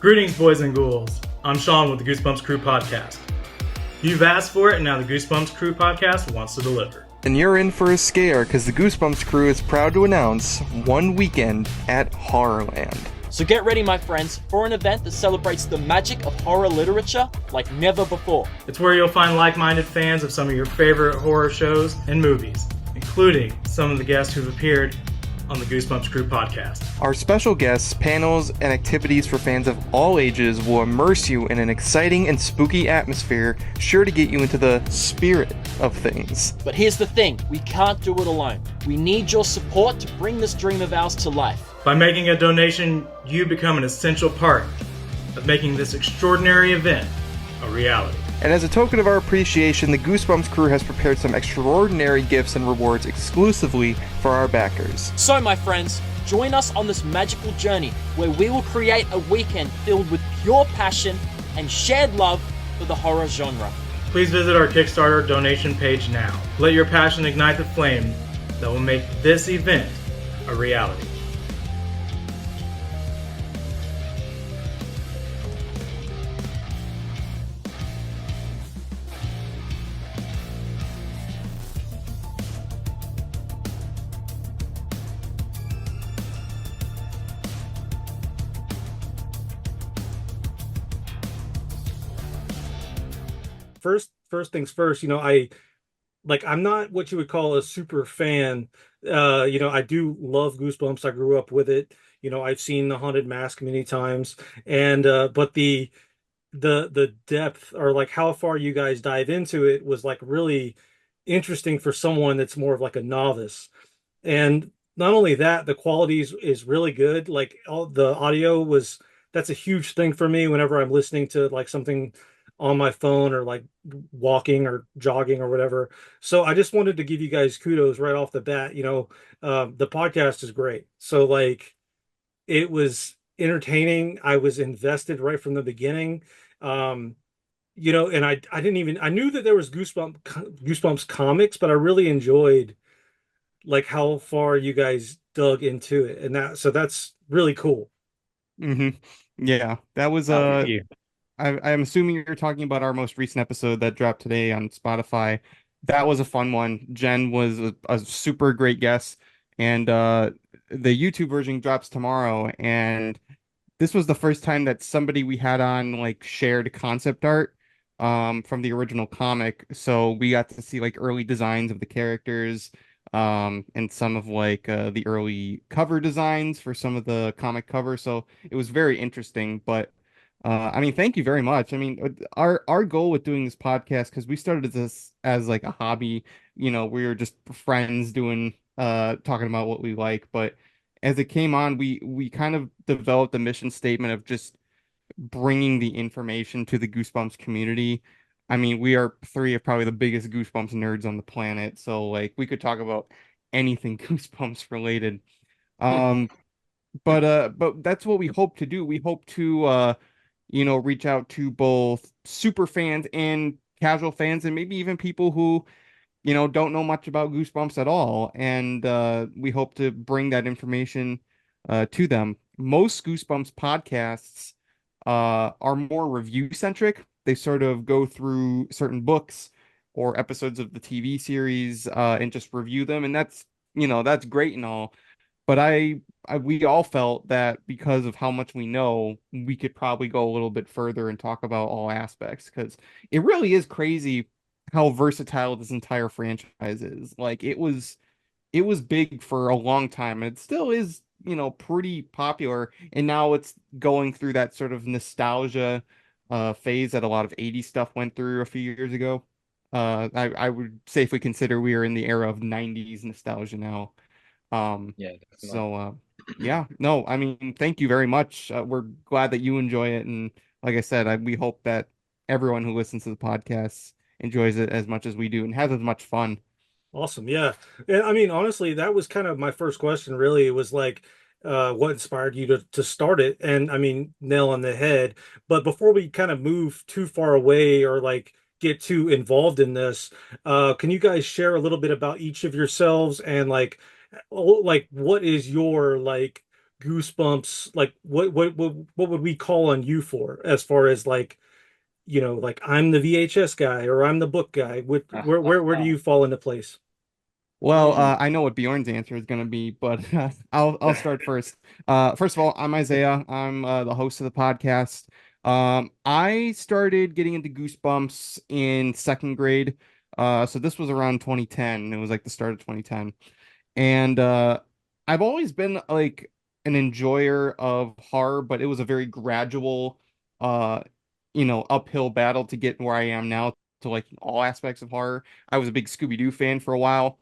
Greetings, boys and ghouls. I'm Sean with the Goosebumps Crew podcast. You've asked for it, and now the Goosebumps Crew podcast wants to deliver. And you're in for a scare, because the Goosebumps Crew is proud to announce one weekend at Horrorland. So get ready, my friends, for an event that celebrates the magic of horror literature like never before. It's where you'll find like-minded fans of some of your favorite horror shows and movies, including some of the guests who've appeared on the Goosebumps Crew podcast. Our special guests, panels, and activities for fans of all ages will immerse you in an exciting and spooky atmosphere, sure to get you into the spirit of things. But here's the thing, we can't do it alone. We need your support to bring this dream of ours to life. By making a donation, you become an essential part of making this extraordinary event a reality. And as a token of our appreciation, the Goosebumps Crew has prepared some extraordinary gifts and rewards exclusively for our backers. So, my friends, join us on this magical journey where we will create a weekend filled with pure passion and shared love for the horror genre. Please visit our Kickstarter donation page now. Let your passion ignite the flame that will make this event a reality. First things first, I'm not what you would call a super fan. I do love Goosebumps. I grew up with it. I've seen The Haunted Mask many times, and but the depth, or like how far you guys dive into it, was like really interesting for someone that's more of like a novice. And not only that, the quality is really good. Like all the audio that's a huge thing for me whenever I'm listening to like something on my phone or like walking or jogging or whatever. So I just wanted to give you guys kudos right off the bat. The podcast is great. So like it was entertaining. I was invested right from the beginning. And I knew that there was Goosebumps comics, but I really enjoyed like how far you guys dug into it, and that's really cool. Yeah, that was I'm assuming you're talking about our most recent episode that dropped today on Spotify. That was a fun one. Jen was a super great guest, and the YouTube version drops tomorrow. And this was the first time that somebody we had on like shared concept art from the original comic. So we got to see like early designs of the characters, and some of like the early cover designs for some of the comic covers. So it was very interesting, but thank you very much. Our goal with doing this podcast, because we started this as like a hobby, we were just friends doing talking about what we like, but as it came on, we kind of developed a mission statement of just bringing the information to the Goosebumps community. We are three of probably the biggest Goosebumps nerds on the planet, so like we could talk about anything Goosebumps related. But that's what we hope to do. We hope to reach out to both super fans and casual fans, and maybe even people who, don't know much about Goosebumps at all. And we hope to bring that information to them. Most Goosebumps podcasts are more review centric. They sort of go through certain books or episodes of the TV series and just review them. And that's great and all. But we all felt that because of how much we know, we could probably go a little bit further and talk about all aspects, because it really is crazy how versatile this entire franchise is. Like it was big for a long time, and it still is, pretty popular. And now it's going through that sort of nostalgia phase that a lot of 80s stuff went through a few years ago. I would safely consider we are in the era of 90s nostalgia now. Yeah, definitely. So, yeah, no, thank you very much. We're glad that you enjoy it. And like I said, we hope that everyone who listens to the podcast enjoys it as much as we do and has as much fun. Awesome. Yeah. And honestly, that was kind of my first question, really. It was like, what inspired you to start it? And nail on the head. But before we kind of move too far away or like get too involved in this, can you guys share a little bit about each of yourselves and like what is your like Goosebumps, like what would we call on you for as far as like, like I'm the VHS guy or I'm the book guy. Where do you fall into place? Well, Hmm. I know what Bjorn's answer is going to be, but I'll start first. First of all, I'm Isaiah. I'm the host of the podcast. I started getting into Goosebumps in second grade. So this was around 2010. It was like the start of 2010. And I've always been like an enjoyer of horror, but it was a very gradual, uh, uphill battle to get where I am now to like all aspects of horror. I was a big Scooby-Doo fan for a while.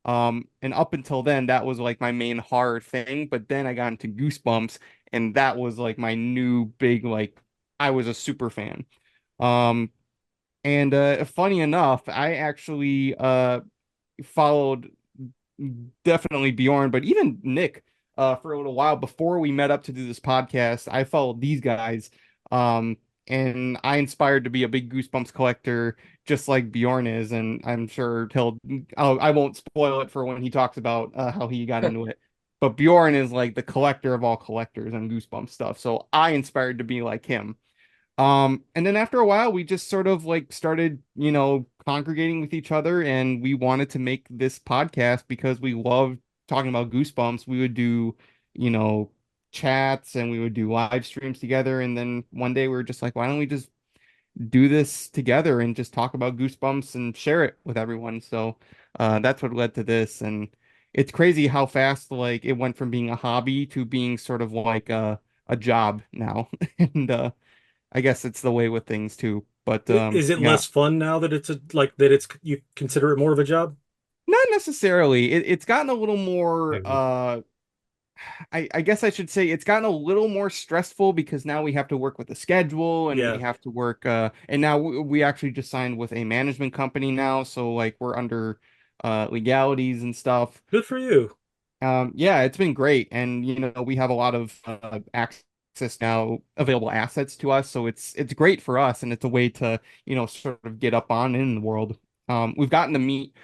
And up until then, that was like my main horror thing. But then I got into Goosebumps, and that was like my new big, like, I was a super fan. Um, and funny enough, I actually followed definitely Bjorn, but even Nick, for a little while before we met up to do this podcast, I followed these guys. And I inspired to be a big Goosebumps collector, just like Bjorn is. And I'm sure I won't spoil it for when he talks about how he got into it. But Bjorn is like the collector of all collectors on Goosebumps stuff. So I inspired to be like him. And then after a while, we just sort of like started, congregating with each other, and we wanted to make this podcast because we loved talking about Goosebumps. We would do, you know, chats and we would do live streams together. And then one day we were just like, why don't we just do this together and just talk about Goosebumps and share it with everyone? So that's what led to this. And it's crazy how fast like it went from being a hobby to being sort of like a job now. And I guess it's the way with things too. But Is it yeah, less fun now that it's that it's you consider it more of a job? not necessarily. It's gotten a little more I guess I should say it's gotten a little more stressful because now we have to work with the schedule and we Yeah, have to work and now we actually just signed with a management company now, so like we're under legalities and stuff. good for you. Yeah, it's been great. And we have a lot of access now, available assets to us. So it's great for us, and it's a way to, sort of get up on in the world. We've gotten to meet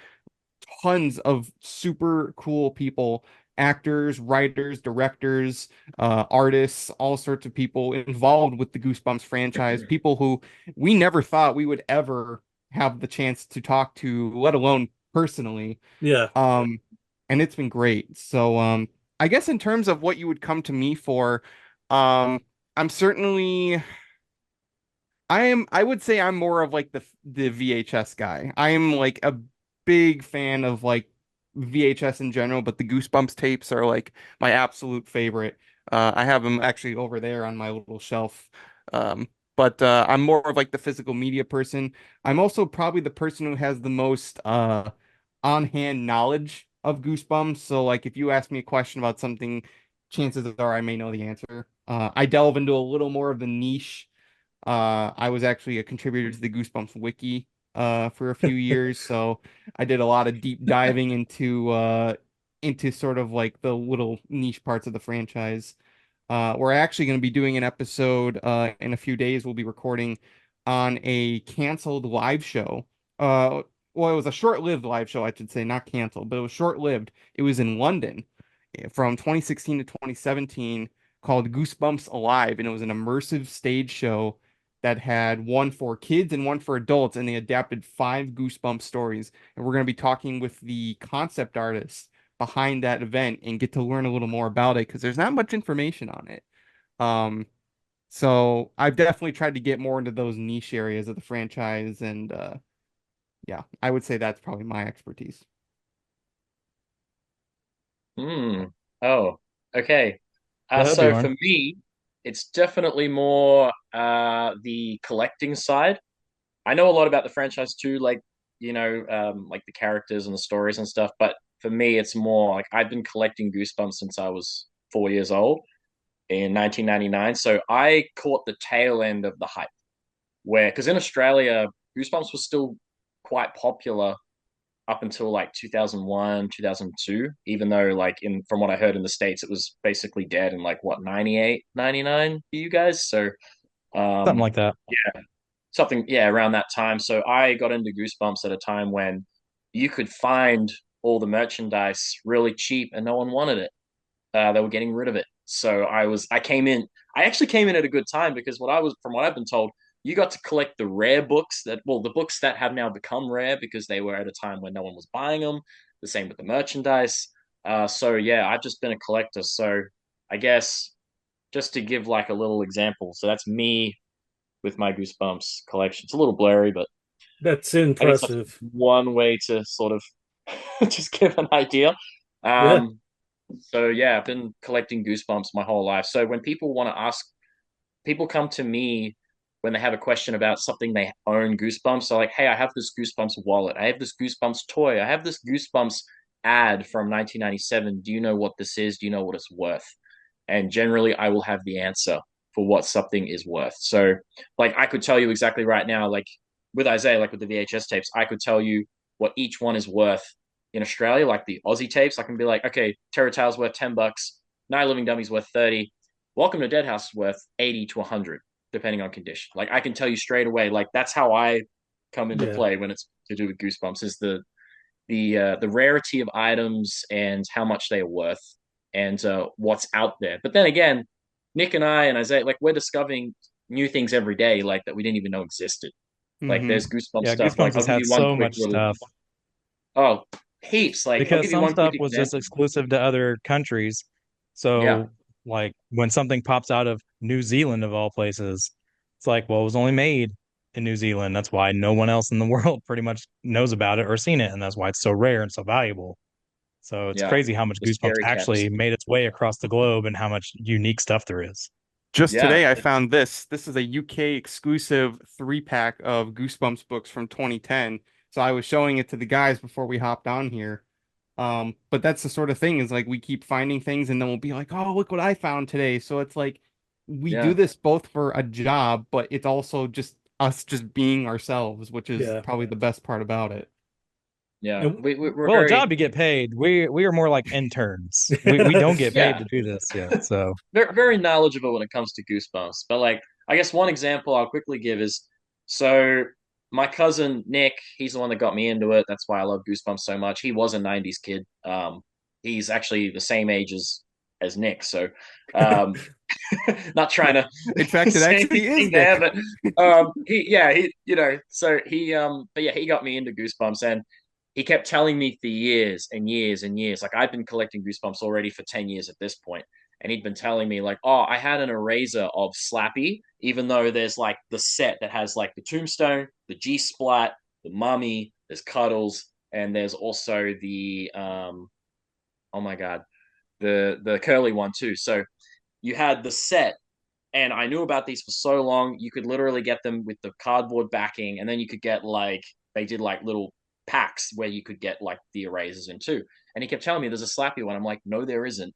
tons of super cool people, actors, writers, directors, artists, all sorts of people involved with the Goosebumps franchise, people who we never thought we would ever have the chance to talk to, let alone personally. Yeah. Um, and it's been great. So, I guess in terms of what you would come to me for, um, I'm certainly, I would say I'm more of like the VHS guy. I am like a big fan of like VHS in general, but the Goosebumps tapes are like my absolute favorite. I have them actually over there on my little shelf. But I'm more of like the physical media person. I'm also probably the person who has the most on-hand knowledge of Goosebumps. So like if you ask me a question about something, chances are I may know the answer. I delve into a little more of the niche. I was actually a contributor to the Goosebumps wiki for a few years, so I did a lot of deep diving into sort of like the little niche parts of the franchise. We're actually going to be doing an episode in a few days. We'll be recording on a canceled live show. Well, it was a short-lived live show, I should say, not canceled, but it was short-lived. It was in London from 2016 to 2017 called Goosebumps Alive, and it was an immersive stage show that had one for kids and one for adults, and they adapted five Goosebumps stories. And we're going to be talking with the concept artists behind that event and get to learn a little more about it because there's not much information on it. Um, so I've definitely tried to get more into those niche areas of the franchise, and yeah, I would say that's probably my expertise. Hmm. Oh, okay. Go ahead, So for Bjorn. me, it's definitely more the collecting side. I know a lot about the franchise too, like like the characters and the stories and stuff. But for me, it's more like I've been collecting Goosebumps since I was 4 years old in 1999. So I caught the tail end of the hype, where because in Australia, Goosebumps was still quite popular up until like 2001, 2002, even though like in from what I heard in the States, it was basically dead in like what 98, 99 for you guys. So Something um like that. yeah, something yeah around that time. So I got into Goosebumps at a time when you could find all the merchandise really cheap and no one wanted it. They were getting rid of it. So I actually came in at a good time because from what I've been told, you got to collect the rare books the books that have now become rare because they were at a time when no one was buying them. The same with the merchandise. So yeah, I've just been a collector. So I guess just to give like a little example, so that's me with my Goosebumps collection. It's a little blurry, but That's I guess that's impressive. one way to sort of just give an idea. Yeah. Um, so yeah, I've been collecting Goosebumps my whole life. So when people come to me when they have a question about something they own Goosebumps. So like, hey, I have this Goosebumps wallet. I have this Goosebumps toy. I have this Goosebumps ad from 1997. Do you know what this is? Do you know what it's worth? And generally, I will have the answer for what something is worth. So, like, I could tell you exactly right now, like with Isaiah, like with the VHS tapes, I could tell you what each one is worth in Australia, like the Aussie tapes. I can be like, okay, Terror Tale's worth $10, Night Living Dummy's worth 30, Welcome to Dead House is worth 80 to 100, depending on condition. Like, I can tell you straight away, like, that's how I come into Yeah. play when it's to do with Goosebumps, is the rarity of items and how much they are worth and what's out there. But then again, Nick and I and Isaiah, like we're discovering new things every day, like that we didn't even know existed. Like Hmm. there's Goosebumps Yeah, stuff. Like Goosebumps I'll has give had you one so quick much little, stuff oh, heaps. Like I'll because give you some one quick stuff was just example. exclusive to other countries. Yeah, So, like when something pops out of New Zealand of all places, it's like, well, it was only made in New Zealand. That's why no one else in the world pretty much knows about it or seen it, and that's why it's so rare and so valuable. So it's yeah. crazy how much The Goosebumps scary caps. actually made its way across the globe and how much unique stuff there is. Just Yeah, today, I found this. This is a UK exclusive 3-pack of Goosebumps books from 2010. So I was showing it to the guys before we hopped on here. But that's the sort of thing is like we keep finding things and then we'll be like, oh, look what I found today. So it's like we do yeah, this both for a job, but it's also just us just being ourselves, which is Yeah. probably the best part about it. yeah. And We're Well, a very job you get paid. We are more like interns. We don't get paid yeah, to do this yet. So very knowledgeable when it comes to Goosebumps. But like, I guess one example I'll quickly give is so my cousin Nick, he's the one that got me into it. That's why I love Goosebumps so much. He was a '90s kid. He's actually the same age as Nick. So, um, not trying to In fact, it say actually is anything there, Nick. but but yeah, he got me into Goosebumps, and he kept telling me for years and years and years. Like I've been collecting Goosebumps already for 10 years at this point, and he'd been telling me like, oh, I had an eraser of Slappy, even though there's like the set that has like the Tombstone, the G Splat, the Mummy, there's Cuddles, and there's also the oh my god, the curly one too. So you had the set, and I knew about these for so long. You could literally get them with the cardboard backing, and then you could get like they did like little packs where you could get like the erasers in too. And he kept telling me there's a Slappy one. I'm like, no, there isn't.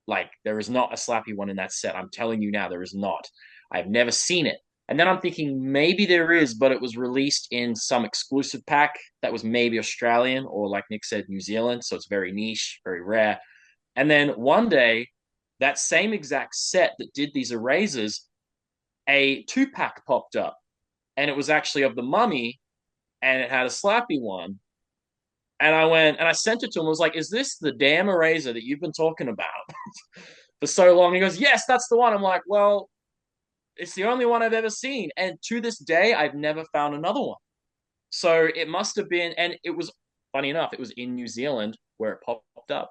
Like there is not a Slappy one in that set. I'm telling you now, there is not. I've never seen it. And then I'm thinking maybe there is, but it was released in some exclusive pack that was maybe Australian or, like Nick said, New Zealand. So it's very niche, very rare. And then one day, that same exact set that did these erasers, a 2-pack popped up, and it was actually of the Mummy, and it had a Slappy one. And I went and I sent it to him. I was like, "Is this the damn eraser that you've been talking about for so long?" He goes, "Yes, that's the one." I'm like, "Well, it's the only one I've ever seen, and to this day, I've never found another one." So it must have been, and it was funny enough, it was in New Zealand where it popped up.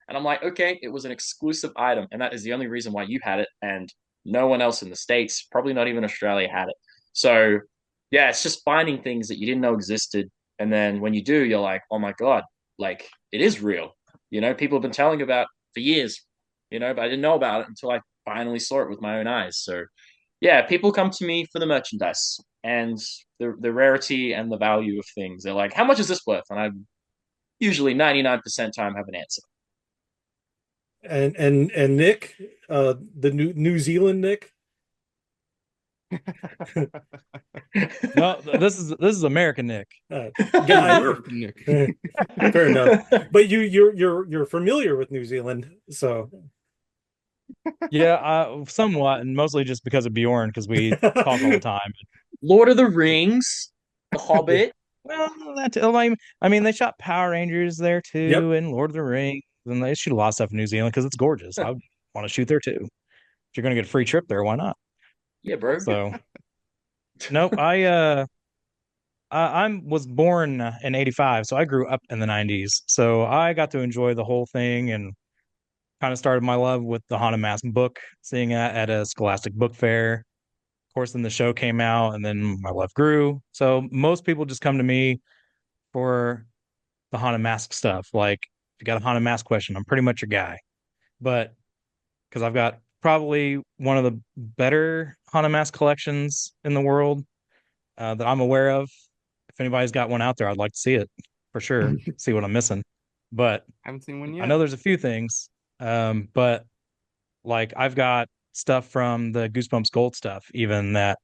And I'm like, okay, it was an exclusive item, and that is the only reason why you had it, and no one else in the States, probably not even Australia, had it. So yeah, it's just finding things that you didn't know existed. And then when you do, you're like, oh my God, like it is real. People have been telling about for years, but I didn't know about it until I finally saw it with my own eyes. So yeah, people come to me for the merchandise and the rarity and the value of things. They're like, how much is this worth? And I usually 99% time have an answer. and Nick, the New Zealand Nick. no, this is American Nick. Guy, Nick. fair enough. But you're familiar with New Zealand, so Yeah, somewhat, and mostly just because of Bjorn, because we talk all the time. Lord of the Rings, The yeah. Hobbit. Well, I mean, they shot Power Rangers there Yep. too, and Lord of the Rings, and they shoot a lot of stuff in New Zealand because it's gorgeous. want to shoot there too. If you're going to get a free trip there, why not? Yeah, bro. So, nope. I was born in '85, so I grew up in the '90s. So I got to enjoy the whole thing and kind of started my love with the Haunted Mask book, seeing it at a Scholastic book fair. Of course, then the show came out, and then my love grew. So most people just come to me for the Haunted Mask stuff. Like, if you got a Haunted Mask question, I'm pretty much your guy. But because I've got probably one of the better Haunted Mask collections in the world that I'm aware of. If anybody's got one out there, I'd like to see it for sure, see what I'm missing. But Haven't seen one I yet. know there's a few things. But like I've got stuff from the Goosebumps Gold stuff, even that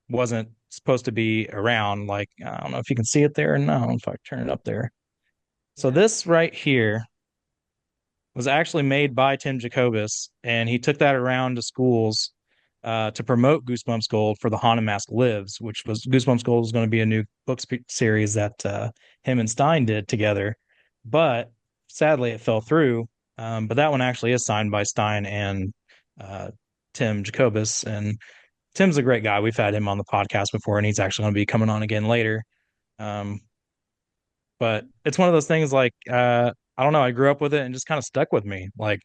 wasn't supposed to be around. Like, I don't know if you can see it there. No, if I turn it up there. So this right here was actually made by Tim Jacobus, and he took that around to schools to promote Goosebumps Gold for the Haunted Mask Lives, which was Goosebumps Gold was going to be a new book series that him and Stein did together. But sadly, it fell through. But that one actually is signed by Stein and uh, Tim Jacobus. And Tim's a great guy. We've had him on the podcast before, and he's actually going to be coming on again later. Um, but it's one of those things like, I don't know, I grew up with it and just kind of stuck with me. Like,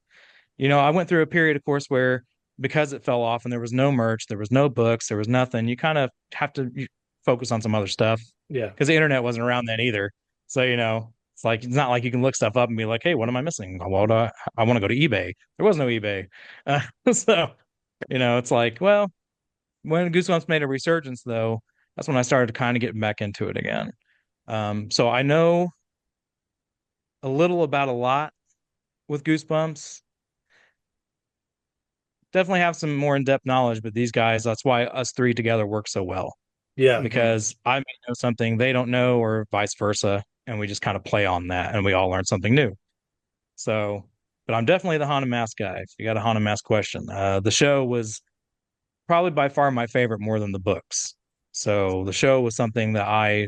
I went through a period, of course, where because it fell off and there was no merch, there was no books, there was nothing, you kind of have to focus on some other stuff Yeah. because the internet wasn't around then either. So, it's like, it's not like you can look stuff up and be like, hey, what am I missing? Well, I want to go to eBay. There was no eBay. So, it's like, well, when Goosebumps made a resurgence, though, that's when I started to kind of get back into it again. So I know a little about a lot with Goosebumps. Definitely have some more in-depth knowledge, but these guys, that's why us three together work so well. Yeah. Because I may know something they don't know, or vice versa, and we just kind of play on that and we all learn something new. So, but I'm definitely the Haunted Mask guy. If you got a Haunted Mask question, the show was probably by far my favorite more than the books. So the show was something that I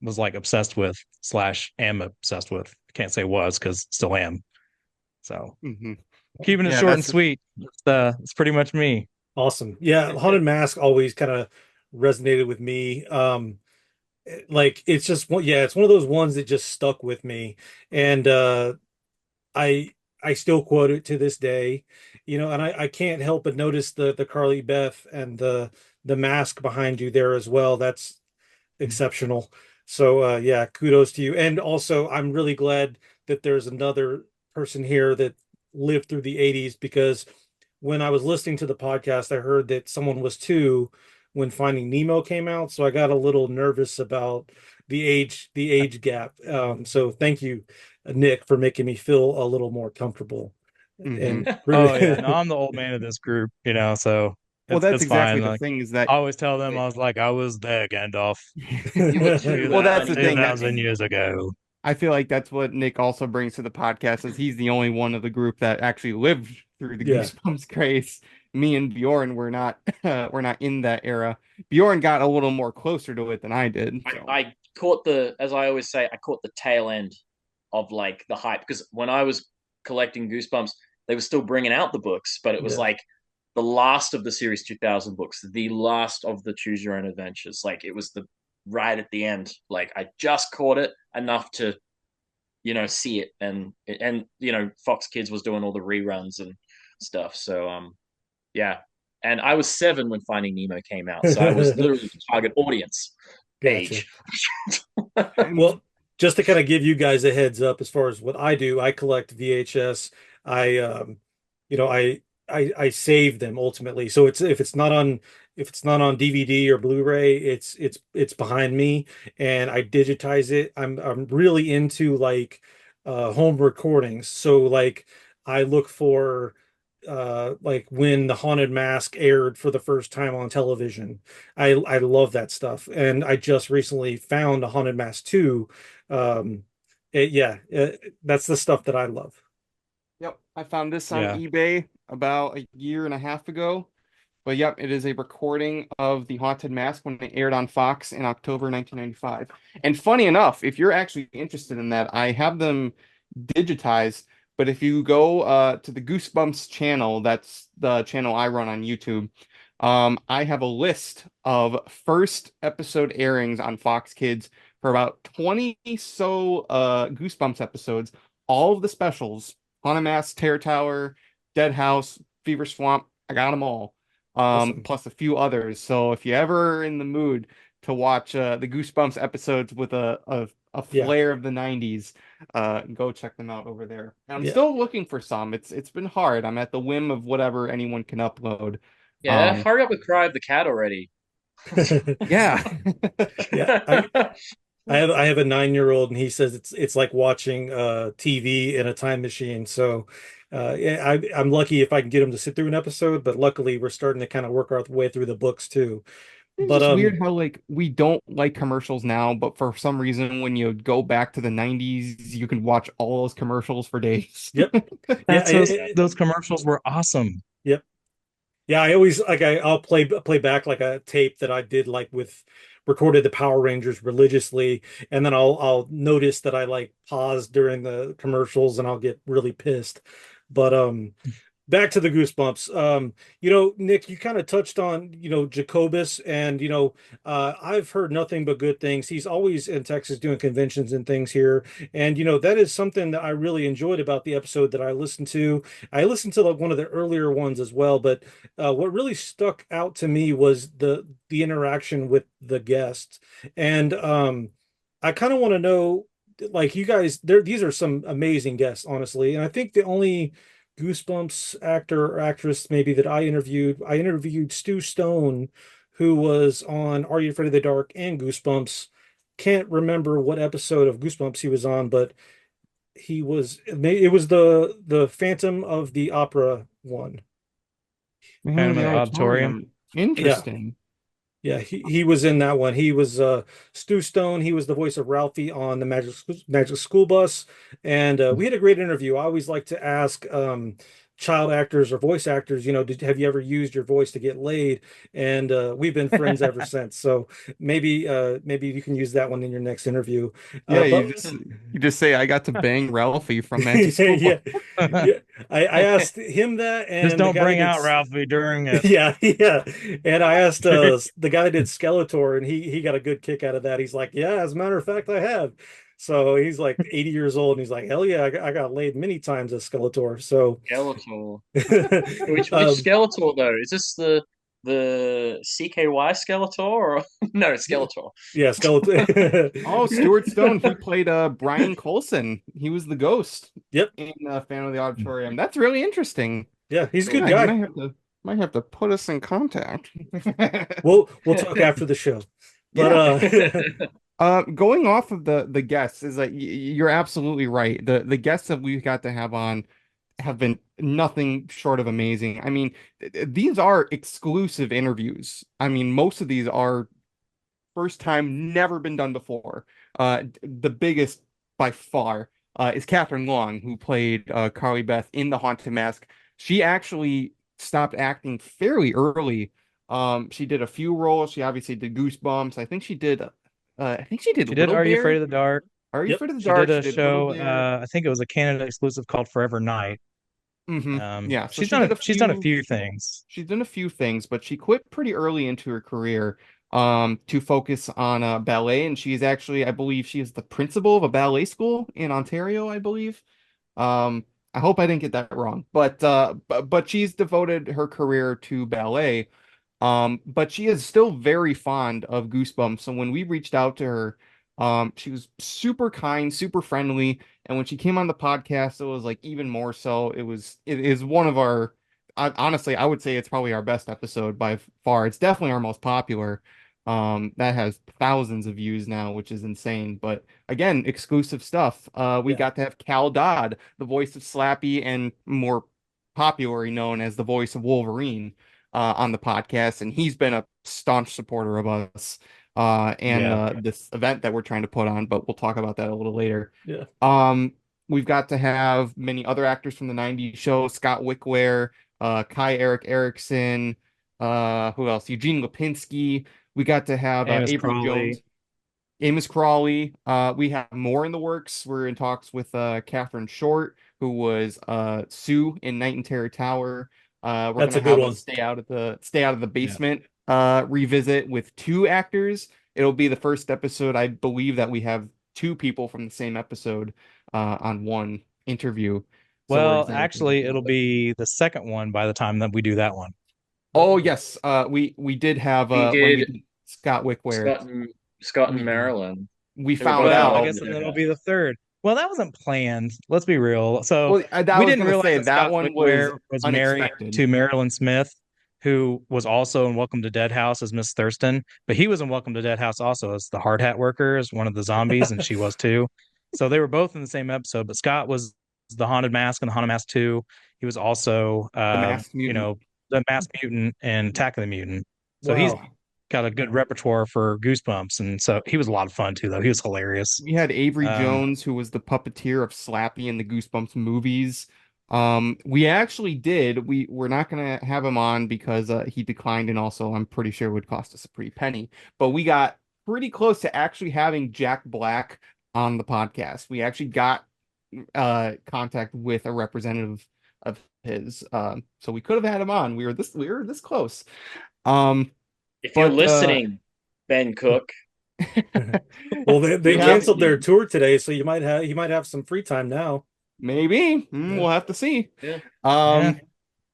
was like obsessed with slash am obsessed with. Can't say was because still am. So keeping it short and sweet. It's pretty much me. Awesome. Yeah, Haunted Mask always kind of resonated with me. Like it's just yeah, it's one of those ones that just stuck with me. And I I still quote it to this day, and I can't help but notice the Carly Beth and the mask behind you there as well. That's exceptional. So yeah, kudos to you. And also I'm really glad that there's another person here that lived through the 80s, because when I was listening to the podcast, I heard that someone was two when Finding Nemo came out. So I got a little nervous about the age gap. So thank you, Nick, for making me feel a little more comfortable. And really, Oh yeah, no, I'm the old man of this group, so well, that's it's exactly fine. the Like, thing is that I always tell them, I was there, Gandalf. well, that's the thing. 2,000 years ago. I feel like that's what Nick also brings to the podcast, is he's the only one of the group that actually lived through the Goosebumps craze. Me and Bjorn were not we're not in that era. Bjorn got a little more closer to it than I did. So. I caught as I always say, I caught the tail end of like the hype, because when I was collecting Goosebumps, they were still bringing out the books, but it was like the last of the series 2000 books, the last of the Choose Your Own Adventures. Like it was the right at the end. Like I just caught it enough to, see it, and Fox Kids was doing all the reruns and stuff. So yeah. And I was 7 when Finding Nemo came out, so I was literally the target audience age. Well, just to kind of give you guys a heads up, as far as what I do, I collect VHS. I save them ultimately. So if it's not on DVD or Blu-ray, it's behind me, and I digitize it. I'm really into like home recordings. So like I look for like when the Haunted Mask aired for the first time on television. I love that stuff, and I just recently found a Haunted Mask 2. That's the stuff that I love. Yep, I found this on eBay about a year and a half ago. But yep, it is a recording of the Haunted Mask when it aired on Fox in October 1995. And funny enough, if you're actually interested in that, I have them digitized, But if you go to the Goosebumps channel, that's the channel I run on YouTube. I have a list of first episode airings on Fox Kids for about 20 so Goosebumps episodes, all of the specials, Haunted Mask, Terror Tower, Dead House, Fever Swamp. I got them all. Awesome. Plus a few others. So if you're ever in the mood to watch the Goosebumps episodes with a Yeah. flair of the 90s, go check them out over there. And I'm Yeah. still looking for some. It's been hard. I'm at the whim of whatever anyone can upload. Yeah, Um, hurry up with Cry of the Cat already. yeah. Yeah. I have a 9-year-old and he says it's like watching TV in a time machine. So yeah, I'm lucky if I can get him to sit through an episode, but luckily we're starting to kind of work our way through the books too. It's But just weird how like we don't like commercials now, but for some reason when you go back to the 90s, you can watch all those commercials for days. yep. Yeah, That's those commercials were awesome. yep. Yeah, I always like I'll play back like a tape that I did like with recorded the Power Rangers religiously, and then I'll notice that I like pause during the commercials and I'll get really pissed. But back to the Goosebumps. Nick, you kind of touched on, Jacobus, and I've heard nothing but good things. He's always in Texas doing conventions and things here, and that is something that I really enjoyed about the episode that I listened to. I listened to like one of the earlier ones as well, but what really stuck out to me was the interaction with the guests, and I kind of want to know, like, you guys, these are some amazing guests, honestly, and I think the only Goosebumps actor or actress maybe that I interviewed Stu Stone, who was on Are You Afraid of the Dark and Goosebumps. Can't remember what episode of Goosebumps he was on, but it was the Phantom of the Opera one. Man, Phantom the of the Auditorium. auditorium. Yeah. Interesting. Yeah, he was in that one. He was Stu Stone. He was the voice of Ralphie on the Magic School Bus, and we had a great interview. I always like to ask child actors or voice actors, have you ever used your voice to get laid? And we've been friends ever since. So maybe you can use that one in your next interview. Yeah, But you just say I got to bang Ralphie from Magic School Bus. yeah, yeah. I asked him that, Just and the don't guy bring that out Ralphie during it. yeah, yeah. And I asked the guy that did Skeletor, and he got a good kick out of that. He's like, yeah, as a matter of fact, I have. So he's like 80 years old, and he's like, hell yeah, I got laid many times as Skeletor. So Skeletor. Which um, Skeletor though? Is this the CKY Skeletor or no Skeletor? yeah, Skeletor. Oh, Stuart Stone, he played Brian Colson. He was the ghost Yep. in Phantom of the Auditorium. That's really interesting. Yeah, he's a good Yeah, you guy. might have to put us in contact. We'll talk after the show. But Yeah. Going off of the guests is like you're absolutely right. The guests that we've got to have on have been nothing short of amazing. I mean, these are exclusive interviews. I mean, most of these are first time, never been done before. The biggest by far is Catherine Long, who played Carly Beth in The Haunted Mask. She actually stopped acting fairly early. She did a few roles. She obviously did Goosebumps. I think she did She did Little Are You Bear. Afraid of the Dark? Are You yep. Afraid of the She Dark? did She a did Little show, Bear. I think it was a Canada exclusive called Forever Night. Yeah, so She's she done did a she's done a few. few things. She's done a few things, but she quit pretty early into her career to focus on ballet. And she's actually, I believe, she is the principal of a ballet school in Ontario, I believe. I hope I didn't get that wrong, but she's devoted her career to ballet. But she is still very fond of Goosebumps. So when we reached out to her, she was super kind, super friendly. And when she came on the podcast, it was like even more so. It is one of our, honestly, I would say it's probably our best episode by far. It's definitely our most popular. That has thousands of views now, which is insane. But again, exclusive stuff. We Yeah. got to have Cal Dodd, the voice of Slappy and more popularly known as the voice of Wolverine on the podcast, and he's been a staunch supporter of us and Yeah. this event that we're trying to put on, but we'll talk about that a little later. Yeah. We've got to have many other actors from the 90s show, Scott Wickware, Kai Eric Erickson, who else? Eugene Lipinski. We got to have Amos Avery Crawley. Jones, Amos Crawley. We have more in the works. We're in talks with Catherine Short, who was Sue in Night and Terror Tower. We're That's gonna a good have a one. stay out of the Yeah. basement revisit with two actors. It'll be the first episode, I believe, that we have two people from the same episode on one interview. So we're Well, excited for that. actually, it'll be the second one by the time that we do that one. Oh yes, we did have We when we did did Scott Wickware, Scott and Scott and we Marilyn, we who were found both on Well, I out. guess Walking and Dead. then it'll be the third. Well, that wasn't planned. Let's be real. So Well, I we was didn't gonna realize say that that Scott one was Wickware was married unexpected. to Marilyn Smith, who was also in Welcome to Dead House as Miss Thurston. But he was in Welcome to Dead House also as the hard hat worker, as one of the zombies, and she was too. So they were both in the same episode. But Scott was the Haunted Mask and the Haunted Mask 2. He was also, The Masked Mutant. the Masked Mutant and Attack of the Mutant. So he's Wow. got a good repertoire for Goosebumps, and so he was a lot of fun too. Though he was hilarious. We had Avery Um, Jones, who was the puppeteer of Slappy in the Goosebumps movies. We actually did. We're not gonna have him on because he declined, and also I'm pretty sure it would cost us a pretty penny. But we got pretty close to actually having Jack Black on the podcast. We actually got contact with a representative of his. So we could have had him on. We were this close. Um, If you're but listening, Ben Cook, Well, they we have canceled their tour today, so you might have some free time now. maybe Yeah. we'll have to see. Yeah. yeah. Um,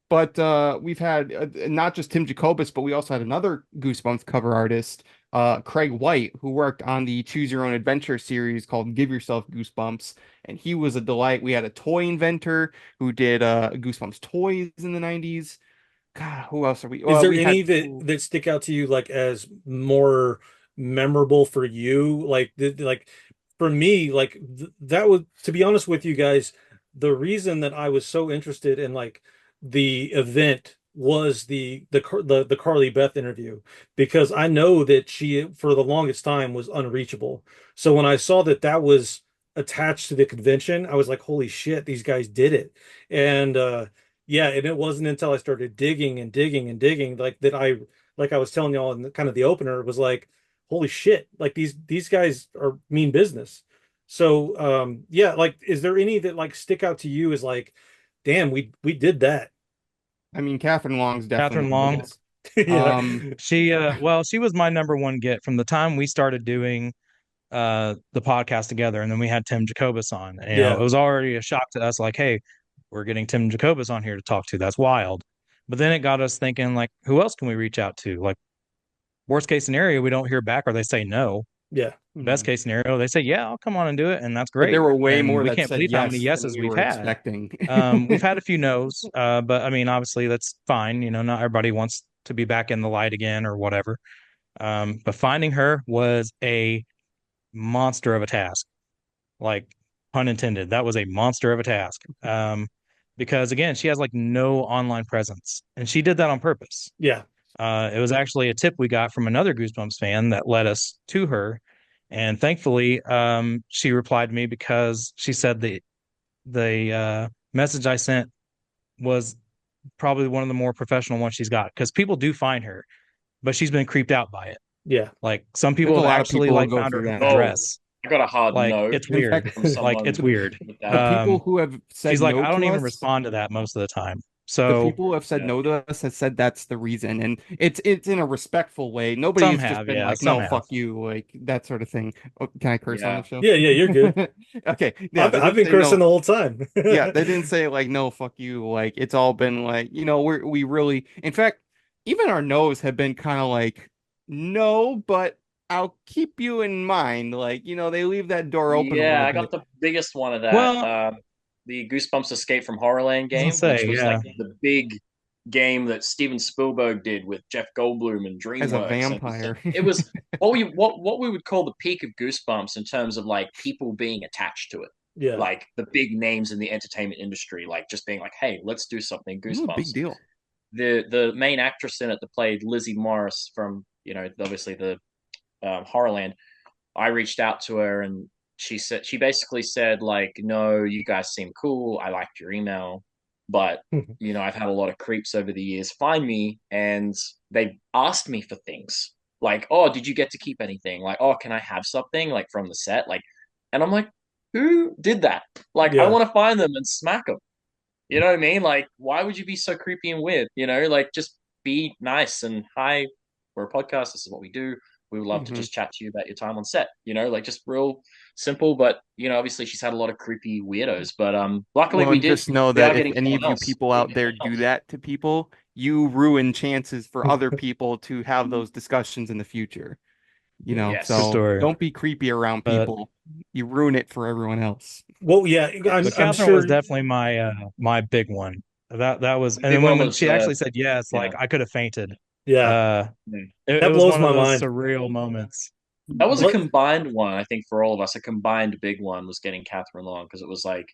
but we've had not just Tim Jacobus, but we also had another Goosebumps cover artist, Craig White, who worked on the Choose Your Own Adventure series called Give Yourself Goosebumps, and he was a delight. We had a toy inventor who did Goosebumps toys in the 90s. God, who else are we? Is there We had any that stick out to you like as more memorable for you? Like for me, like that was, to be honest with you guys, the reason that I was so interested in like the event was the Carly Beth interview, because I know that she for the longest time was unreachable. So when I saw that that was attached to the convention, I was like, holy shit, these guys did it. And yeah, and it wasn't until I started digging and digging and digging like that like I was telling y'all in kind of the opener, it was like, holy shit, like these guys are mean business. So yeah, like is there any that like stick out to you as like, damn, we did that. I mean, Catherine Long's Catherine definitely the Long. biggest. Yeah. She was my number one get from the time we started doing the podcast together, and then we had Tim Jacobus on. And, Yeah. it was already a shock to us, like, hey, we're getting Tim Jacobus on here to talk to. That's wild. But then it got us thinking, like, who else can we reach out to? Like, worst case scenario, we don't hear back or they say no. Yeah. Best case scenario, they say, yeah, I'll come on and do it, and that's But there great. were way And more we that can't said believe how many yes than yeses we we've were had. expecting. We've had a few no's, but I mean, obviously that's fine. Not everybody wants to be back in the light again or whatever. But finding her was a monster of a task, like pun intended. That was a monster of a task. Because again, she has like no online presence, and she did that on purpose. Yeah. It was actually a tip we got from another Goosebumps fan that led us to her, and thankfully, she replied to me because she said the message I sent was probably one of the more professional ones she's got, because people do find her, but she's been creeped out by it. Yeah. Like some There's people a have lot of actually people who like go found her through that. Oh, address. I got a hard Like no it's In weird. fact, from Like someone it's weird. with the that. people who have said She's like, no I don't to even us, respond to that most of the time. the So people who have said Yeah. no to us has said that's the reason, and it's in a respectful way. Nobody some has just have, been yeah, like, some no, have. fuck you, like that sort of thing. Oh, can I curse on Yeah. the show? Yeah, you're good. Okay, yeah, they I've didn't been say cursing no. the whole time. Yeah, they didn't say like no, fuck you. Like it's all been like, we really, in fact, even our no's have been kind of like no, but I'll keep you in mind. Like, they leave that door open a Yeah, little I got bit. the biggest one of that. Well, I The Goosebumps Escape from Horrorland was gonna game, which say, was yeah. like the big game that Steven Spielberg did with Jeff Goldblum and As a DreamWorks. And vampire. it was what we would call the peak of Goosebumps in terms of like people being attached to it. Yeah. Like the big names in the entertainment industry, like just being like, hey, let's do something Ooh, Goosebumps. big deal. The main actress in it that played Lizzie Morris from, obviously the Horrorland, I reached out to her and she basically said like, no, you guys seem cool. I liked your email, but I've had a lot of creeps over the years find me and they asked me for things like, oh, did you get to keep anything? Like, oh, can I have something like from the set? Like, and I'm like, who did that? Like, I Yeah. want to find them and smack them. You know what I mean? Like, why would you be so creepy and weird? You know, like just be nice and hi, we're a podcast. This is what we do. We would love to Hmm. just chat to you about your time on set. You know, like just real simple. But you know, obviously she's had a lot of creepy weirdos. But luckily Well, we and did. just know We that are if getting any someone of you else. people We're out getting there someone do else. that to people, you ruin chances for other people to have those discussions in the future. True Yes. So story. don't be creepy around But people. You ruin it for everyone else. Well, yeah, but I'm Catherine was sure. definitely my big one. That was, The and big then one when was she actually said yes, yeah. like I could have fainted. Yeah, Uh, Mm. it that was blows one of my those mind. surreal moments. That was a What? combined one, I think, for all of us. A combined big one was getting Catherine along because it was like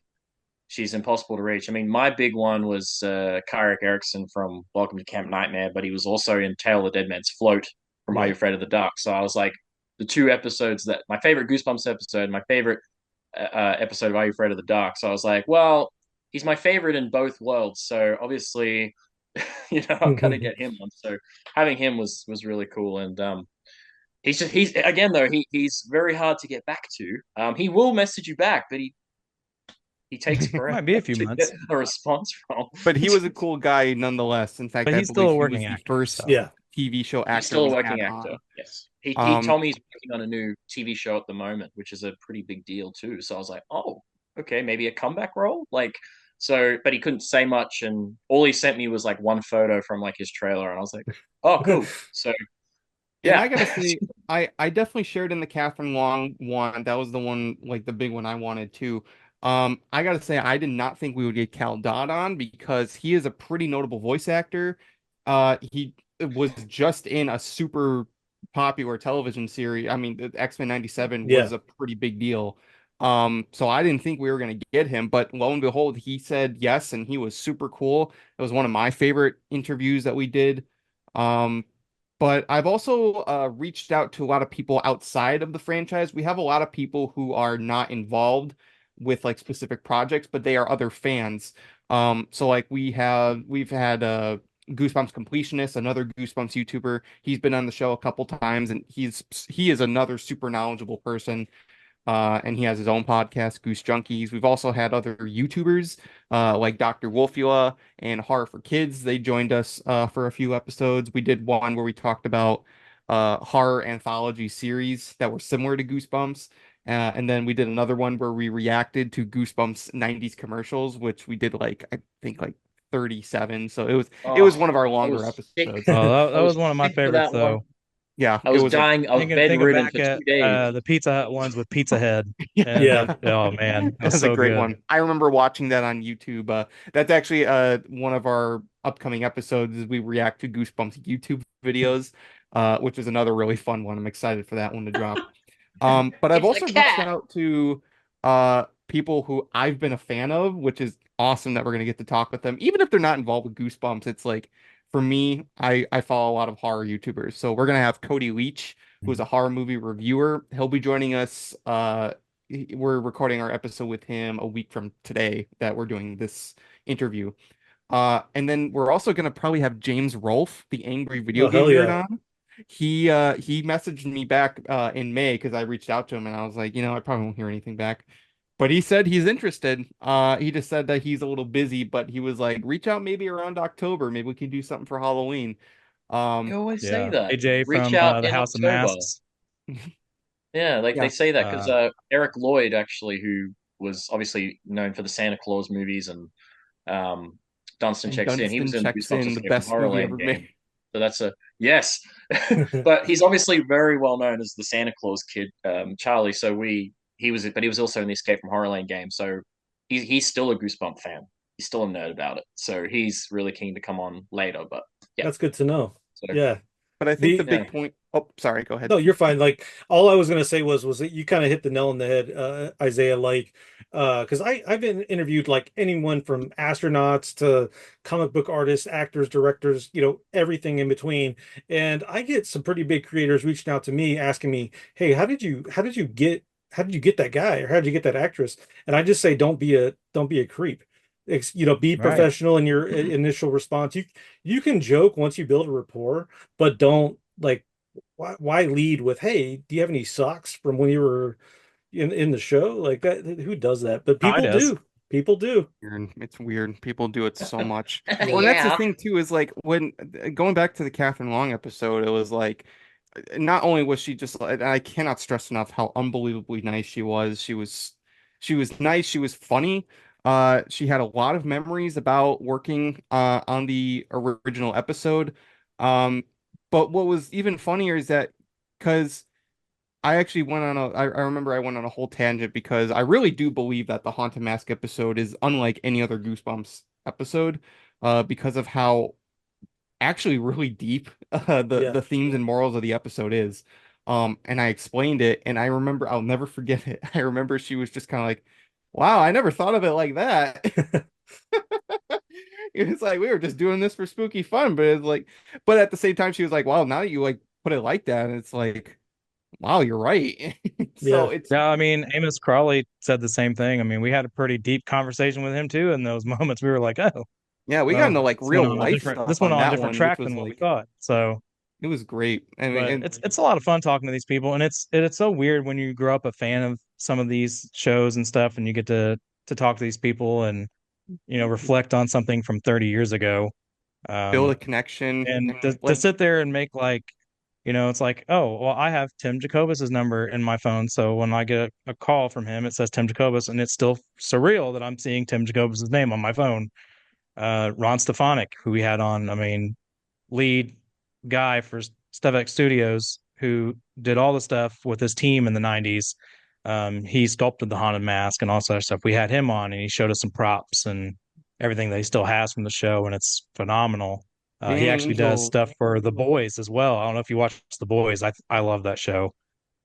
she's impossible to reach. I mean, my big one was Kyrick Erickson from Welcome to Camp Nightmare, but he was also in Tale of the Dead Man's Float from Are You Yeah. Afraid of the Dark? So I was like, the two episodes that my favorite Goosebumps episode, my favorite episode of Are You Afraid of the Dark? So I was like, well, he's my favorite in both worlds. So obviously, I've got to get him on. So having him was really cool. And he's again though he's very hard to get back to. He will message you back, but he takes forever Might be a few to get months, a response from. But he was a cool guy nonetheless. In fact, but I he's still believe a he working was the actor. first So Yeah, TV show He's actor still a we working had actor. on. Yes, he Um, told me he's working on a new TV show at the moment, which is a pretty big deal too. So I was like, oh, okay, maybe a comeback role, like. So, but he couldn't say much, and all he sent me was like one photo from like his trailer, and I was like, "Oh, cool." So, and yeah, I gotta say, I definitely shared in the Catherine Long one. That was the one, like the big one I wanted too. I gotta say, I did not think we would get Cal Dodd on because he is a pretty notable voice actor. He was just in a super popular television series. I mean, the X-Men 97 yeah. was a pretty big deal. So I didn't think we were gonna get him, but lo and behold, he said yes, and he was super cool. It was one of my favorite interviews that we did. Um, but I've also reached out to a lot of people outside of the franchise. We have a lot of people who are not involved with like specific projects, but they are other fans. So like we've had Goosebumps Completionist, another Goosebumps YouTuber. He's been on the show a couple times, and he is another super knowledgeable person. And he has his own podcast, Goose Junkies. We've also had other YouTubers like Dr. Wolfula and Horror for Kids. They joined us for a few episodes. We did one where we talked about horror anthology series that were similar to Goosebumps. And then we did another one where we reacted to Goosebumps 90s commercials, which we did like I think like 37. So it was oh, one of our I longer was sick. episodes. oh, that I was was one of my sick for favorites that one. though. Yeah, I it was was a dying. I was Thinking bedridden back for at 2 days. the Pizza Hut ones with Pizza Head, and Yeah. oh man, that That was was a so great good. one. I remember watching that on YouTube. That's actually one of our upcoming episodes is we react to Goosebumps YouTube videos, which is another really fun one. I'm excited for that one to drop. But I've It's a also reached cat. out to people who I've been a fan of, which is awesome that we're gonna get to talk with them. Even if they're not involved with Goosebumps, it's like for me, I follow a lot of horror YouTubers. So we're gonna have Cody Leach, who's a horror movie reviewer. He'll be joining us. We're recording our episode with him a week from today that we're doing this interview. And then we're also gonna probably have James Rolfe, the angry video Oh, hell game nerd, yeah. on. He messaged me back in May because I reached out to him and I was like, I probably won't hear anything back. But he said he's interested. He just said that he's a little busy, but he was like, reach out maybe around October. Maybe we can do something for Halloween. They Um, always say Yeah, that. AJ Reach from out the in House of October. Masks. Yeah, like they yeah. say that because Uh, Eric Lloyd actually, who was obviously known for the Santa Claus movies and um, Dunstan And Checks In, he Dunstan was in checks Goosebumps in the Escape from best movie Horrorland ever made. game. So that's a yes, but he's obviously very well known as the Santa Claus kid, Charlie. So but he was also in the Escape from Horrorland game. So he's still a Goosebump fan. He's still a nerd about it. So he's really keen to come on later. But yeah, That's good to know. so Yeah. But I think the The yeah, big point. Oh, sorry, go ahead. No, you're fine. Like all I was gonna say was that you kind of hit the nail on the head, Isaiah. Like, because I've been interviewed like anyone from astronauts to comic book artists, actors, directors, everything in between. And I get some pretty big creators reaching out to me asking me, "Hey, how did you get that guy, or how did you get that actress?" And I just say, don't be a creep. Be right. professional in your initial response. You can joke once you build a rapport, but don't like why lead with, "Hey, do you have any socks from when you were in the show like that. Who does that? But I people does. do. People do. Weird. It's weird. People do it so much. Well, and that's the Yeah. thing too, is like when going back to the Catherine Long episode, it was like not only was she just and I cannot stress enough how unbelievably nice she was. She was nice, she was funny. She had a lot of memories about working on the original episode. Um, but what was even funnier is that because I actually went on I remember I went on a whole tangent because I really do believe that the Haunted Mask episode is unlike any other Goosebumps episode, because of how actually really deep Yeah. the themes and morals of the episode is. And I explained it, and I remember I'll never forget it. I remember she was just kind of like, "Wow, I never thought of it like that." It's like we were just doing this for spooky fun, but it's like, but at the same time, she was like, "Wow, now that you like put it like that," and it's like, "Wow, you're right." So Yeah. it's Yeah, I mean, Amos Crawley said the same thing. I mean, we had a pretty deep conversation with him too in those moments. We were like, oh, yeah, we got well, into like this went real on a life different stuff this went on on a that different one, which track was than what we like thought. So, it was great. I mean, but and it's a lot of fun talking to these people, and it's so weird when you grow up a fan of some of these shows and stuff, and you get to talk to these people and reflect on something from 30 years ago. build Um, a connection and and to sit there and make like, it's like, oh, well, I have Tim Jacobus's number in my phone, so when I get a call from him, it says Tim Jacobus, and it's still surreal that I'm seeing Tim Jacobus's name on my phone. Ron Stefanik, who we had on, I mean, lead guy for Stevex Studios, who did all the stuff with his team in the 90s. He sculpted the haunted mask and all such stuff. We had him on, and he showed us some props and everything that he still has from the show, and it's phenomenal. He Dan actually does Angel. stuff for The Boys as well. I don't know if you watch The Boys. I love that show.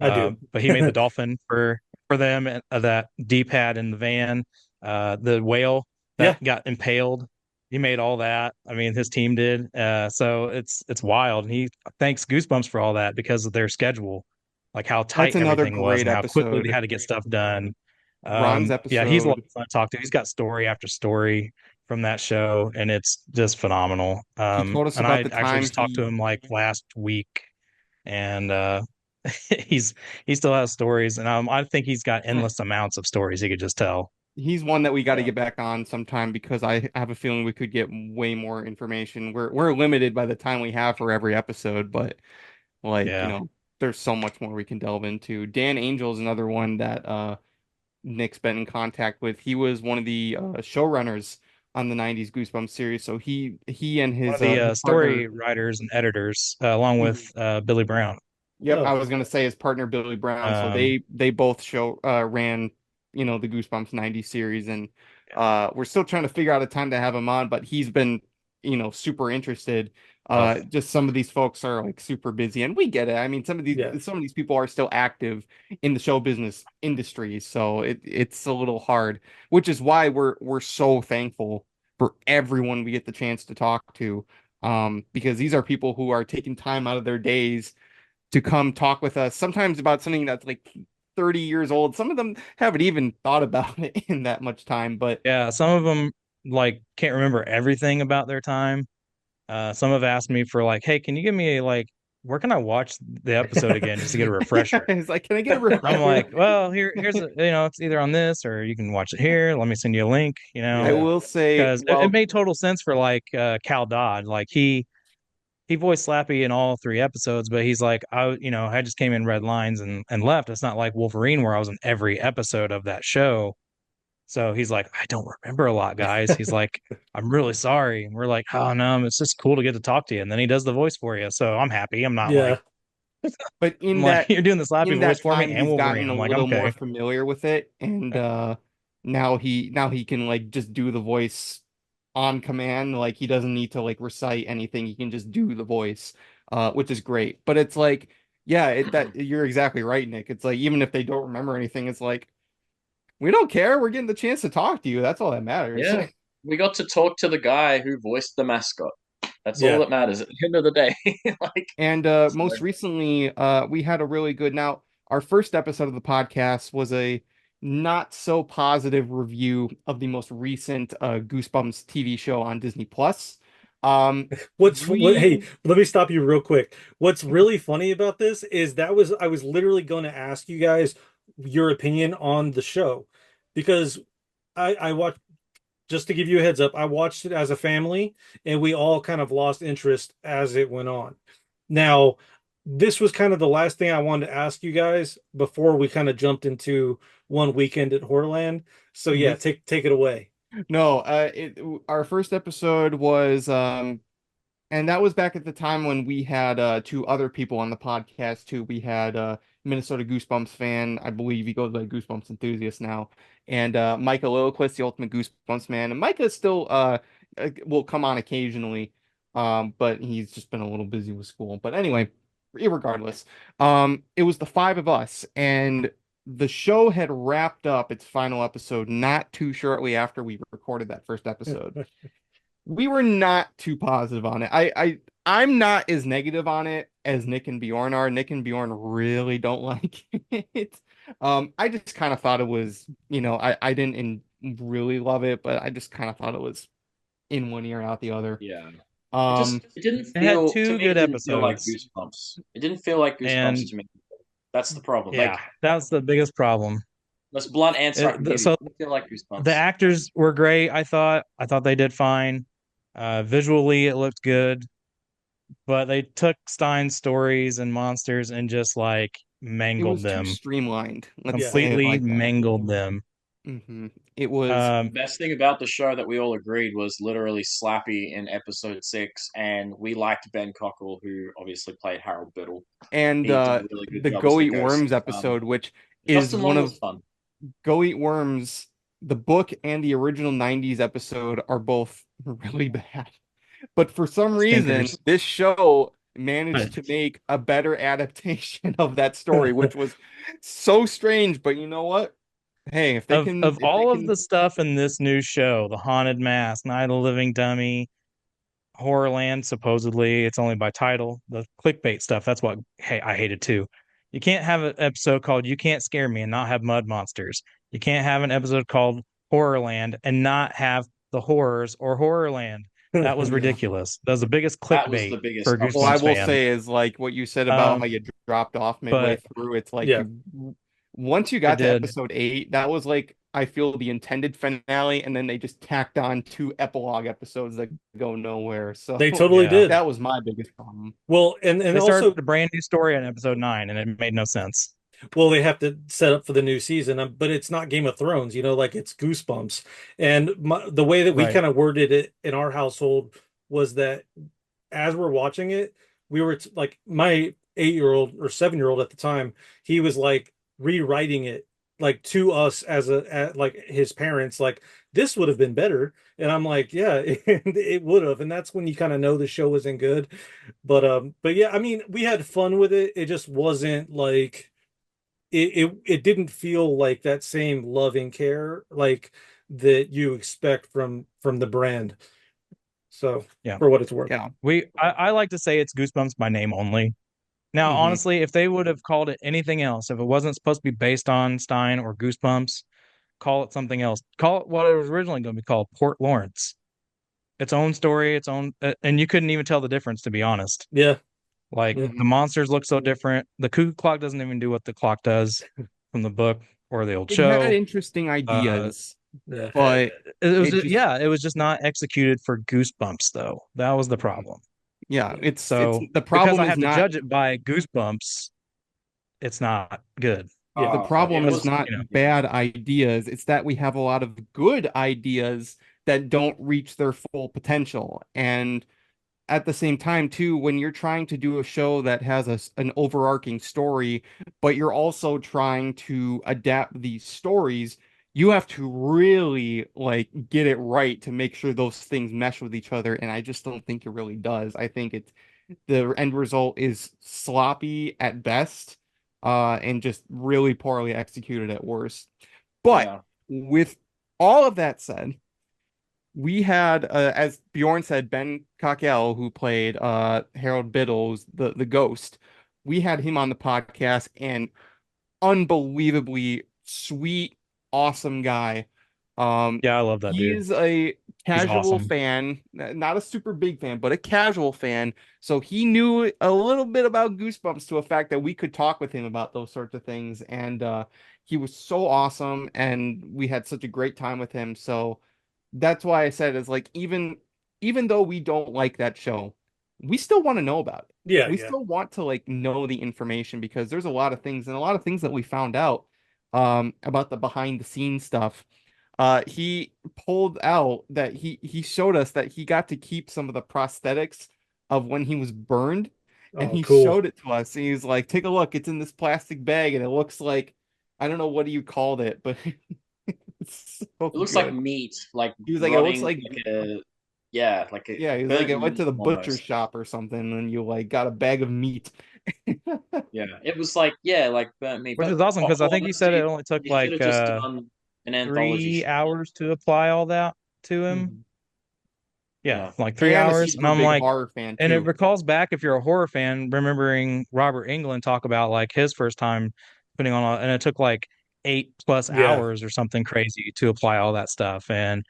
I do. But he made the dolphin for them, that D pad in the van, the whale Yeah. that got impaled. He made all that. I mean, his team did. So it's wild. And he thanks Goosebumps for all that because of their schedule, like how That's tight another everything was great and how quickly they episode. had to get stuff done. Ron's Yeah, he's a lot episode. of fun to talk to. He's got story after story from that show, and it's just phenomenal. He told us And about I the actually time just talked to he him like last week, and he's he still has stories, and I think he's got endless amounts of stories he could just tell. he's one that we got to Yeah. get back on sometime because I have a feeling we could get way more information. We're limited by the time we have for every episode, but like, Yeah, there's so much more we can delve into. Dan Angel is another one that Nick's been in contact with. He was one of the showrunners on the 90s Goosebumps series. So he and one of his the his partner. story writers and editors, along with Mhm. Billy Brown. Yep, I Oh, was gonna say his partner Billy Brown. So Um, they both ran, the Goosebumps 90s series, and we're still trying to figure out a time to have him on, but he's been, super interested. oh, Just some of these folks are like super busy, and we get it. I mean, yeah. some of these people are still active in the show business industry, so it's a little hard, which is why we're so thankful for everyone we get the chance to talk to. Because these are people who are taking time out of their days to come talk with us, sometimes about something that's like 30 years old. Some of them haven't even thought about it in that much time, but yeah. Some of them like can't remember everything about their time. Some have asked me for like, hey, can you give me like, where can I watch the episode again just to get a refresher? it's like, can I get a I'm like, refresher? well, here's it's either on this or you can watch it here. Let me send you a link, I Yeah. will say, because it well, made total sense for like Cal Dodd. Like he voiced Slappy in all three episodes, but he's like, I just came in, read lines and left. It's not like Wolverine where I was in every episode of that show. So he's like, I don't remember a lot, guys. He's like, I'm really sorry. And we're like, oh no, it's just cool to get to talk to you. And then he does the voice for you. So I'm happy. I'm not like, Yeah. but I'm like, you're doing the Slappy in voice that for me time and he's Wolverine. gotten a I'm like, little more okay. familiar with it, and now he can like just do the voice on command. Like he doesn't need to like recite anything. He can just do the voice, which is great. But it's like, yeah, that you're exactly right, Nick. It's like even if they don't remember anything, it's like we don't care. We're getting the chance to talk to you. That's all that matters. Yeah. We got to talk to the guy who voiced the mascot. That's all Yeah. that matters at the end of the day. Like, And so, most recently, we had a really good. Now, our first episode of the podcast was a not so positive review of the most recent Goosebumps TV show on Disney Plus. Um, Hey, we let me stop you real quick. What's really funny about this is I was literally going to ask you guys your opinion on the show, because I watched, just to give you a heads up, I watched it as a family, and we all kind of lost interest as it went on. Now, this was kind of the last thing I wanted to ask you guys before we kind of jumped into one weekend at Horrorland. So yeah, Mhm. take it away. No, our first episode was and that was back at the time when we had two other people on the podcast too. We had Minnesota Goosebumps fan, I believe he goes by Goosebumps enthusiast now, and Micah Lilliquist, the ultimate Goosebumps man. And Micah still will come on occasionally, but he's just been a little busy with school. But anyway, irregardless, it was the five of us, and the show had wrapped up its final episode not too shortly after we recorded that first episode. We were not too positive on it. I'm not as negative on it as Nick and Bjorn are. Nick and Bjorn really don't like it. I just kind of thought it was, I didn't really love it, but I just kind of thought it was in one ear out the other. Yeah. Um, It didn't It had feel to two me. It good didn't feel like episodes, Goosebumps. It didn't feel like Goosebumps and to me. That's the problem. yeah, Like, that's the biggest problem. most blunt answer I can give you. So It didn't feel like the Goosebumps. actors were great. I thought they did fine. Visually, it looked good, but they took Stein's stories and monsters and just like it mangled was too them, streamlined. Let's Yeah. say it completely like that. mangled them. It was, The Um, best thing about the show that we all agreed was literally Slappy in episode 6, and we liked Ben Cockle, who obviously played Harold Biddle. and He did a really good the job as Go the Eat ghost. Worms episode, which is Justin one Long of was fun. Go Eat Worms, the book and the original 90s episode are both really bad. But for some reason, Stinkers. this show managed to make a better adaptation of that story, which was so strange. But you know what? Hey, Of if they all of can, the stuff in this new show, The Haunted Mask, Night of the Living Dummy, Horrorland, supposedly it's only by title, the clickbait stuff, that's what hey, I hated too. You can't have an episode called You Can't Scare Me and not have mud monsters. You can't have an episode called Horrorland and not have the horrors or Horrorland. That was yeah. ridiculous. That was the biggest That was clickbait the biggest for a Well, I Goosebumps upset. will fan. say is like what you said about how Um, you dropped off midway but through. It's like Yeah. you once you it got to did. episode 8, that was like I feel the intended finale, and then they just tacked on two epilogue episodes that go nowhere. So They totally Yeah. did. that was my biggest problem. Well, and They started also, a brand new story on episode 9 and it made no sense. well, they have to set up for the new season, but it's not Game of Thrones, like it's Goosebumps. And the way that we Right. kind of worded it in our household was that as we're watching it, we were like my 8-year-old or 7-year-old at the time, he was like rewriting it like to us like his parents, like this would have been better. And I'm like, yeah, it would have. And that's when you kind of know the show isn't good. But yeah, I mean, we had fun with it. It just wasn't like it didn't feel like that same loving care like that you expect from the brand. So Yeah. for what it's worth. Yeah. I like to say it's Goosebumps by name only. Now, Mhm. honestly, if they would have called it anything else, if it wasn't supposed to be based on Stein or Goosebumps, call it something else. Call it what it was originally going to be called, Port Lawrence. Its own story, its own, and you couldn't even tell the difference, to be honest. Yeah. Like Yeah. the monsters look so different. The cuckoo clock doesn't even do what the clock does from the book or the old It had show. interesting ideas, Yeah. but It was it just yeah, it was just not executed for Goosebumps though. That was the problem. yeah, it's So the because problem I is have to not judge it by Goosebumps, it's not good. Yeah. the problem It is Because, was, not you know, bad ideas. It's that we have a lot of good ideas that don't reach their full potential. And at the same time, too, when you're trying to do a show that has an overarching story, but you're also trying to adapt these stories, you have to really like get it right to make sure those things mesh with each other. And I just don't think it really does. I think it's the end result is sloppy at best, and just really poorly executed at worst. But yeah. with all of that said, we had, as Bjorn said, Ben Cockell, who played Harold Biddle's the ghost. We had him on the podcast, and unbelievably sweet, awesome guy. yeah, I love that He dude. is a He's casual awesome. fan, not a super big fan, but a casual fan. So he knew a little bit about Goosebumps to a fact that we could talk with him about those sorts of things. And he was so awesome, and we had such a great time with him. So that's why I said it's like even though we don't like that show, we still want to know about it. Yeah, We yeah. still want to like know the information because there's a lot of things and a lot of things that we found out about the behind the scenes stuff. He pulled out that he showed us that he got to keep some of the prosthetics of when he was burned, and Oh, he cool. showed it to us. And he was like, "Take a look. It's in this plastic bag, and it looks like I don't know what you called it, but it's so It looks like good." meat, like He was like, "It looks rotting, like like a yeah, like a yeah." He was like, burnt "I went to meat the butcher almost. shop or something, and you like got a bag of meat." Yeah, it was like yeah, like burnt meat. Which But is awesome because I think he said it honestly, only took you should like have just done an anthology 3 hours to apply all that to him. Mhm. Yeah, Yeah. like I three am a hours. And super I'm big like, horror fan and it too. recalls back if you're a horror fan, remembering Robert Englund talk about like his first time putting on, and it took like 8+ Yeah. hours or something crazy to apply all that stuff. And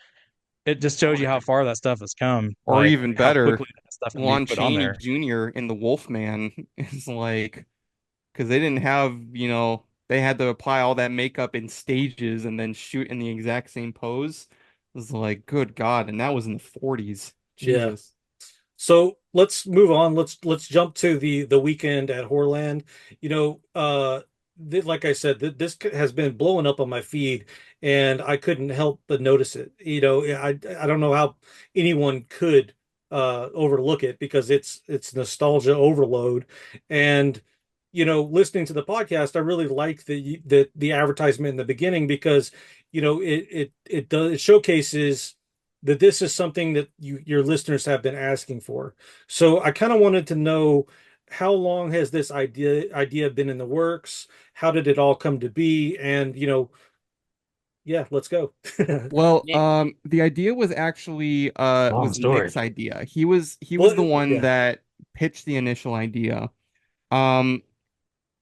it just shows you Or how far that stuff has come, or like even how better, quickly that stuff can be Lon put on Chaney there. Jr. in The Wolfman is like because they didn't have, they had to apply all that makeup in stages and then shoot in the exact same pose. It was like, good God, and that was in the 40s. Yeah. Jesus. So let's move on. Let's jump to the weekend at Horrorland. Like I said, this has been blowing up on my feed, and I couldn't help but notice it. I don't know how anyone could overlook it because it's nostalgia overload. And listening to the podcast, I really like the advertisement in the beginning because it showcases that this is something that your listeners have been asking for. So I kind of wanted to know, how long has this idea been in the works? How did it all come to be? And yeah, let's go. Well, Nick, the idea was actually Long was story. Nick's idea. He was the Well, one yeah, that pitched the initial idea. Um,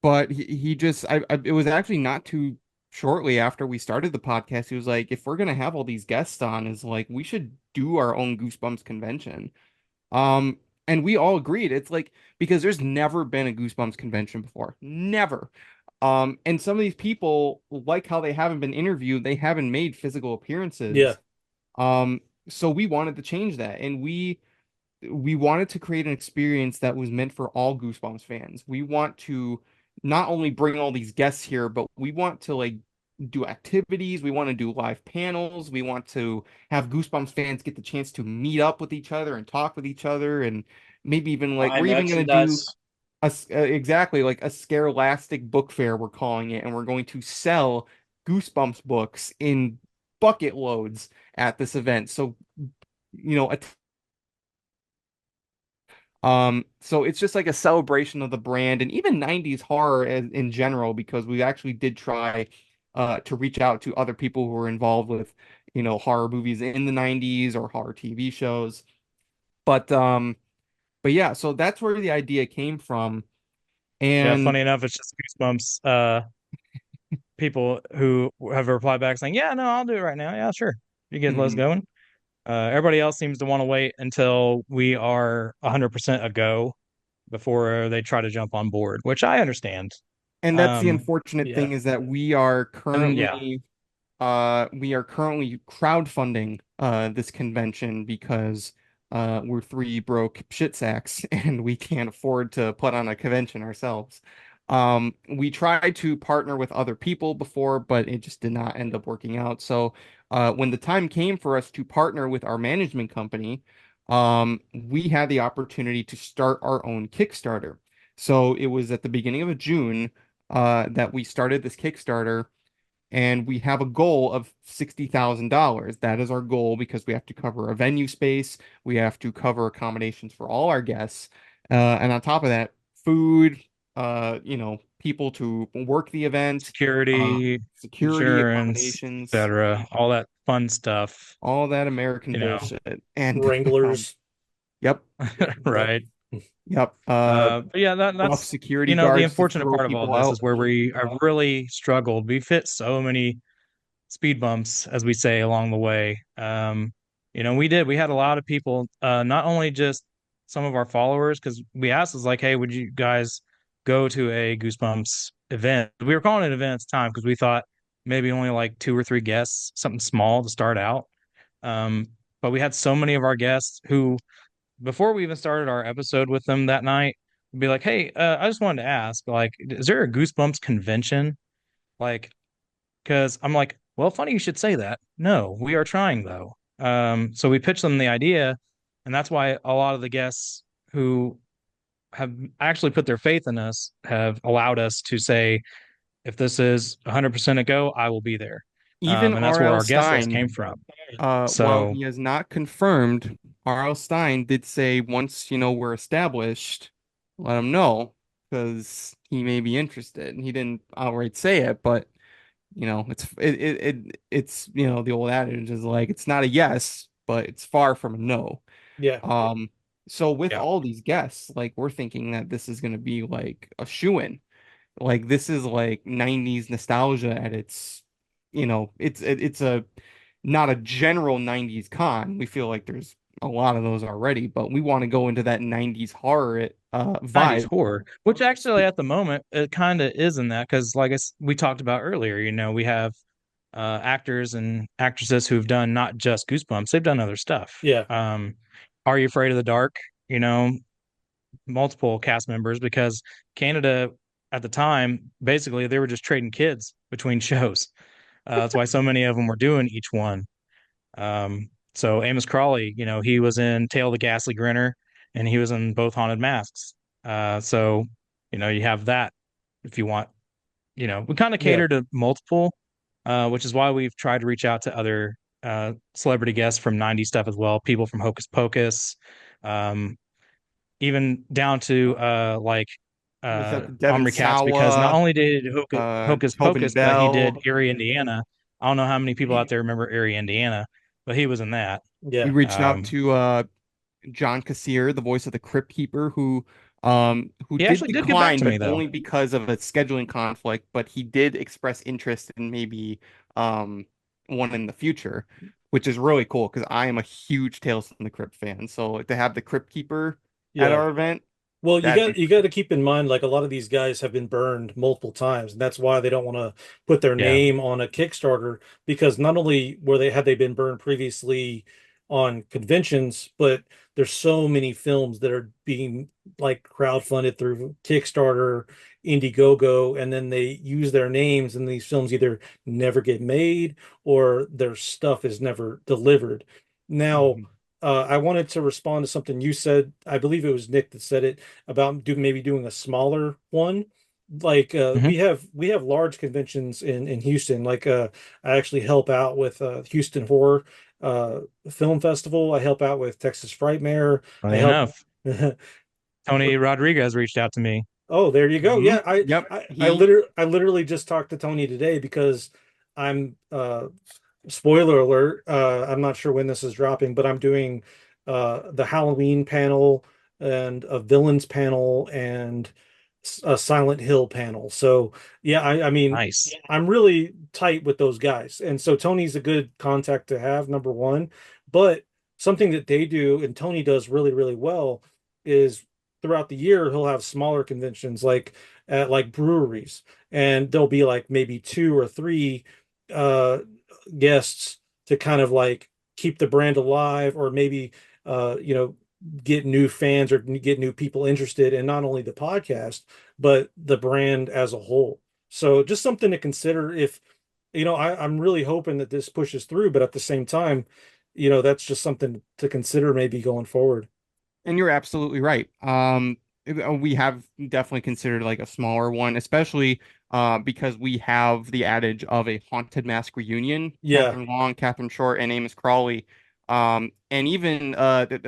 but he just it was actually not too shortly after we started the podcast. He was like, if we're gonna have all these guests on, is like we should do our own Goosebumps convention. Um, and we all agreed. It's like because there's never been a Goosebumps convention before. Never. And some of these people, like how they haven't been interviewed, they haven't made physical yeah, appearances. Um, so we wanted to change that, and we wanted to create an experience that was meant for all Goosebumps fans. We want to not only bring all these guests here, but we want to like do activities. We want to do live panels. We want to have Goosebumps fans get the chance to meet up with each other and talk with each other, and maybe even like buy we're even going to do merchandise. exactly like a Scarelastic book fair, we're calling it, and we're going to sell Goosebumps books in bucket loads at this event. So, you know, so it's just like a celebration of the brand and even 90s horror in general, because we actually did try to reach out to other people who were involved with, horror movies in the 90s or horror TV shows. But yeah, so that's where the idea came from. Yeah, And funny enough, it's just Goosebumps people who have replied back saying, "Yeah, no, I'll do it right now. Yeah, sure. You get let's mhm. going." Everybody else seems to want to wait until we are 100% a go before they try to jump on board, which I understand. And that's the Um, unfortunate yeah. thing is that and yeah, we are currently crowdfunding this convention because we're three broke shit sacks and we can't afford to put on a convention ourselves. We tried to partner with other people before, but it just did not end up working out. So when the time came for us to partner with our management company, we had the opportunity to start our own Kickstarter. So it was at the beginning of June that we started this Kickstarter, and we have a goal of $60,000. That is our goal because we have to cover a venue space, we have to cover accommodations for all our guests, and on top of that, food, people to work the event, uh, security, security, insurance, accommodations, etc., all that fun stuff, all that American you know. bullshit. And Wranglers. yep, Yep. Right. yep. But yeah, Buff that's security the guards to unfortunate throw part of all people this out. is where we have really struggled. We've hit so many speed bumps, as we say, along the way. We had a lot of people, not only just some of our followers, because we asked us like, hey, would you guys go to a Goosebumps event? We were calling it an event at the time because we thought maybe only like two or three guests, something small to start out. Um, but we had so many of our guests who, before we even started our episode with them that night, would be like, hey, I just wanted to ask, like, is there a Goosebumps convention? Like, because I'm like, well, funny you should say that. No, we are trying though. So we pitched them the idea, and that's why a lot of the guests who have actually put their faith in us have allowed us to say, if this is 100% a go, I will be there. Even And that's where R.L. our guest list came Stein, from. while So he has not confirmed, R.L. Stein did say once, we're established, let him know because he may be interested. He didn't outright say it, but it's the old adage is like it's not a yes, but it's far from a no. Yeah. Um, so with yeah, all these guests, like we're thinking that this is gonna be like a shoe-in. Like this is like 90s nostalgia at its, it's a not a general 90s con. We feel like there's a lot of those already, but we want to go into that 90s horror 90s vibe. horror, which actually at the moment it kind of is in that because, like we talked about earlier, we have actors and actresses who've done not just Goosebumps, they've done other stuff. Yeah. Are You Afraid of the Dark? You know, multiple cast members because Canada at the time, basically, they were just trading kids between shows. That's why so many of them were doing each one. So Amos Crawley, he was in Tale of the Ghastly Grinner and he was in both Haunted Masks. So, you have that if you want, we kind of Yeah. cater to multiple, which is why we've tried to reach out to other celebrity guests from 90s stuff as well, people from Hocus Pocus, um, even down to Was that the Devon Omri Katz, because not Sawa, only did Hocus Tobin Pocus, but he did Bell? Erie, Indiana. I don't know how many people out there remember Erie, Indiana, but he was in that. We Yeah. reached out Um, to John Kassir, the voice of the Crypt Keeper, who he did actually did get back decline, to but me though. only because of a scheduling conflict. But he did express interest in maybe um one in the future, which is really cool because I am a huge Tales from the Crypt fan. So to have the Crypt Keeper at Yeah. our event, Well, that'd be you got to keep in mind, like a lot of these guys have been burned multiple times, and that's why they don't want to put their Yeah, name on a Kickstarter because not only were they had they been burned previously on conventions, but there's so many films that are being like crowdfunded through Kickstarter, Indiegogo, and then they use their names, and these films either never get made or their stuff is never delivered. Now, Mhm. I wanted to respond to something you said. I believe it was Nick that said it about maybe doing a smaller one. Like hmm we have large conventions in Houston. Like I actually help out with Houston Horror uh Film Festival. I help out with Texas Frightmare. I funny help enough, Tony Rodriguez reached out to me. Oh, there you go. Mhm. Yeah, Yep. He I literally just talked to Tony today because I'm spoiler alert, I'm not sure when this is dropping, but I'm doing the Halloween panel and a villains panel and a Silent Hill panel. So yeah, I mean Nice. I'm really tight with those guys. And so Tony's a good contact to have, number one. But something that they do and Tony does really, really well is throughout the year he'll have smaller conventions like at like breweries and there'll be like maybe two or three uh guests to kind of like keep the brand alive or maybe you know get new fans or get new people interested in not only the podcast but the brand as a whole. So just something to consider if I'm really hoping that this pushes through, but at the same time, that's just something to consider maybe going forward. And you're absolutely right. We have definitely considered like a smaller one, especially because we have the adage of a haunted mask reunion. Yeah, Catherine Long, Catherine Short, and Amos Crawley. And even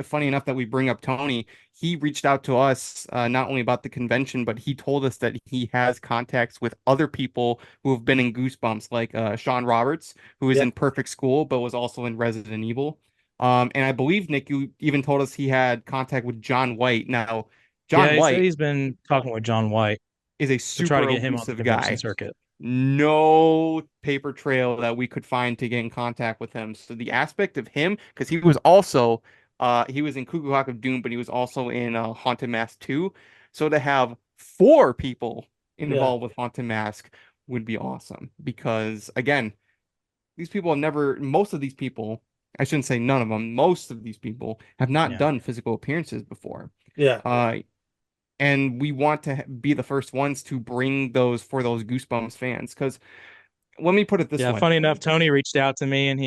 funny enough that we bring up Tony, he reached out to us not only about the convention, but he told us that he has contacts with other people who have been in Goosebumps, like Sean Roberts, who is yeah, in Perfect School, but was also in Resident Evil. And I believe Nick, you even told us he had contact with John White. Now, Yeah, John he said White, he's been talking with John White. is a to try to super get him on the elusive convention guy. circuit. No paper trail that we could find to get in contact with him. So the aspect of him, because he was also he was in Cuckoo Clock of Doom, but he was also in Haunted Mask 2. So to have four people Yeah. involved with Haunted Mask would be awesome. Because again, these people have never, most of these people, I shouldn't say none of them, most of these people have not Yeah. done physical appearances before. Yeah. Uh, and we want to be the first ones to bring those for those Goosebumps fans. Because let me put it this Yeah, way. funny enough, Tony reached out to me and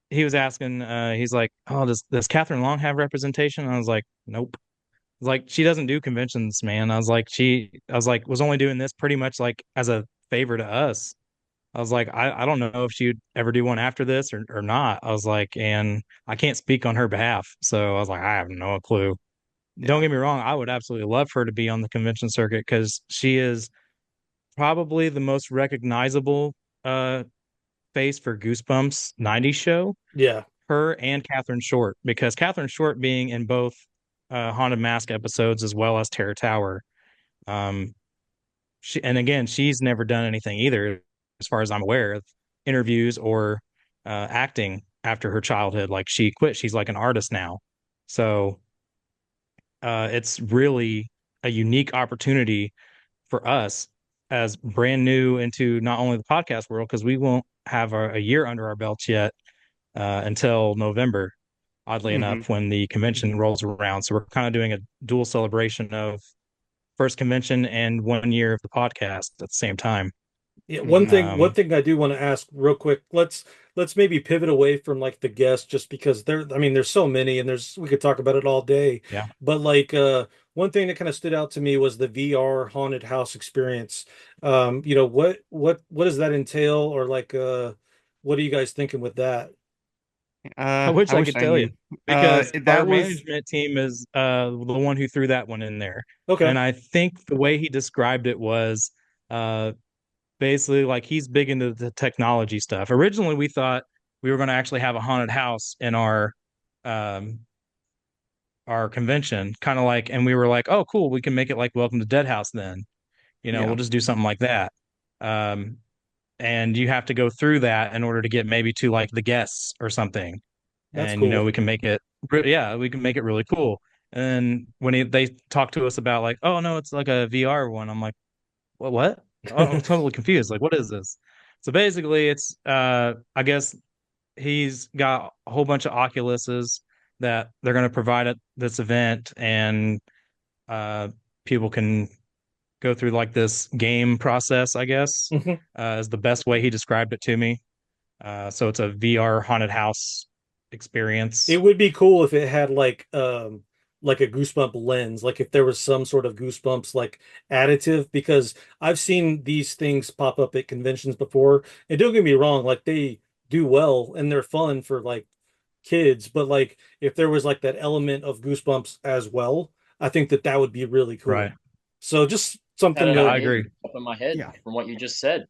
he was asking he's like, "Oh, does Catherine Long have representation?" I was like, "Nope." I was like, "She doesn't do conventions, man." I was like was only doing this pretty much like as a favor to us. I was like, I don't know if she'd ever do one after this or not. I was like, and I can't speak on her behalf. So I was like, I have no clue. Don't Yeah. get me wrong, I would absolutely love for her to be on the convention circuit because she is probably the most recognizable uh face for Goosebumps 90s show. Yeah. Her and Catherine Short, because Catherine Short being in both Haunted Mask episodes as well as Terror Tower. Um, and again, she's never done anything either, as far as I'm aware, of interviews or acting after her childhood. Like she quit. She's like an artist now. So it's really a unique opportunity for us as brand new into not only the podcast world, because we won't have a year under our belts yet until November, oddly Hmm. enough, when the convention rolls around. So we're kind of doing a dual celebration of first convention and 1 year of the podcast at the same time. Yeah, Hmm. one thing I do want to ask real quick. Let's maybe pivot away from like the guests just because I mean there's so many and there's we could talk about it all day. Yeah. But like one thing that kind of stood out to me was the VR haunted house experience. What does that entail or like what are you guys thinking with that? I wish I I wish could I tell you knew. because our That was management team is the one who threw that one in there. Okay. And I think the way he described it was uh, basically like he's big into the technology stuff. Originally, we thought we were going to actually have a haunted house in um, our convention, kind of like, and we were like, oh, cool, we can make it like Welcome to Dead House then. yeah. We'll just do something like that. Um, and you have to go through that in order to get maybe to like the guests or something. That's And cool. we can make it, yeah, we can make it really cool. And when they talked to us about like, oh no, it's like a VR one, I'm like, what? Oh, I'm totally confused. Like, what is this? So basically, it's I guess he's got a whole bunch of Oculuses that they're going to provide at this event, and uh, people can go through like this game process. I guess is the best way he described it to me. So it's a VR haunted house It experience. would be cool if it had like a goosebump lens, like if there was some sort of goosebumps like additive, because I've seen these things pop up at conventions before. And don't get me wrong, like they do well and they're fun for like kids, but like if there was like that element of goosebumps as well, I think that that would be really Right. cool. So just Had something an Yeah, to I idea agree. top of my head Yeah. from what you just said.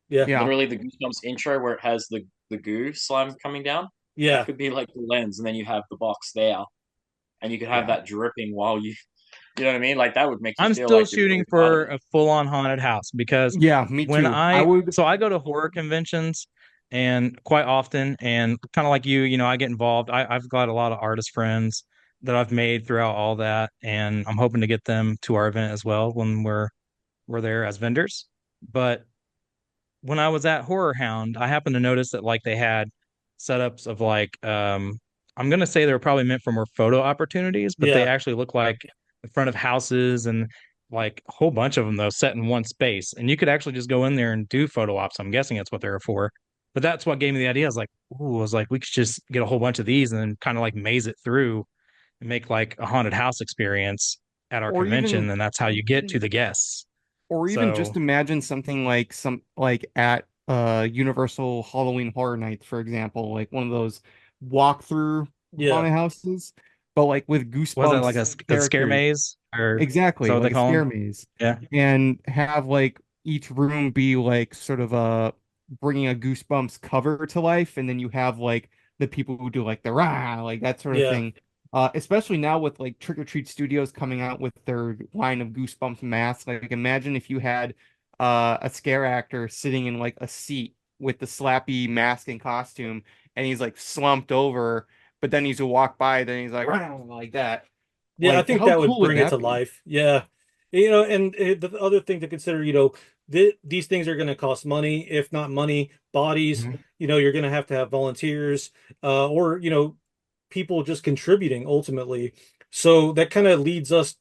yeah, Yeah. Literally the Goosebumps intro where it has the goo slime coming down. That yeah. could be like the lens, and then you have the box there, and you could have Yeah. that dripping while you know what I mean? Like that would make you I'm feel still like you're shooting really part of for it. a full-on haunted house because Yeah, me when too. I would I go to horror conventions and quite often, and kind of like I get involved. I've got a lot of artist friends that I've made throughout all that, and I'm hoping to get them to our event as well when we're there as vendors. But when I was at Horror Hound, I happened to notice that like they had setups of like I'm gonna say they were probably meant for more photo opportunities, but they Yeah. actually look like the front of houses and like a whole bunch of them though set in one space. And you could actually just go in there and do photo ops. I'm guessing that's what they're for. But that's what gave me the idea. I was like, ooh, I was like, we could just get a whole bunch of these and then kind of like maze it through and make like a haunted house experience at our or convention, even and that's how you get to the guests. or even just So imagine something like some like at Universal Halloween Horror Nights, for example, like one of those walkthrough Yeah. haunted houses, but like with was that like Goosebumps a scare characters. maze, or is that Exactly, what they like a call scare them? maze, Yeah. and have like each room be like sort of a bringing a Goosebumps cover to life, and then you have like the people who do like the rah, like that sort of Yeah. thing Especially now with like Trick or Treat Studios coming out with their line of Goosebumps masks. Like imagine if you had a scare actor sitting in like a seat with the slappy mask and costume, and he's like slumped over, but then he's to walk by, then he's like like that. Yeah, I Like think how that would cool would bring it that to be? life. Yeah. And the other thing to consider, these things are going to cost money, if not money, bodies. Mhm. You're going to have volunteers, or, people just contributing ultimately. So that kind of leads us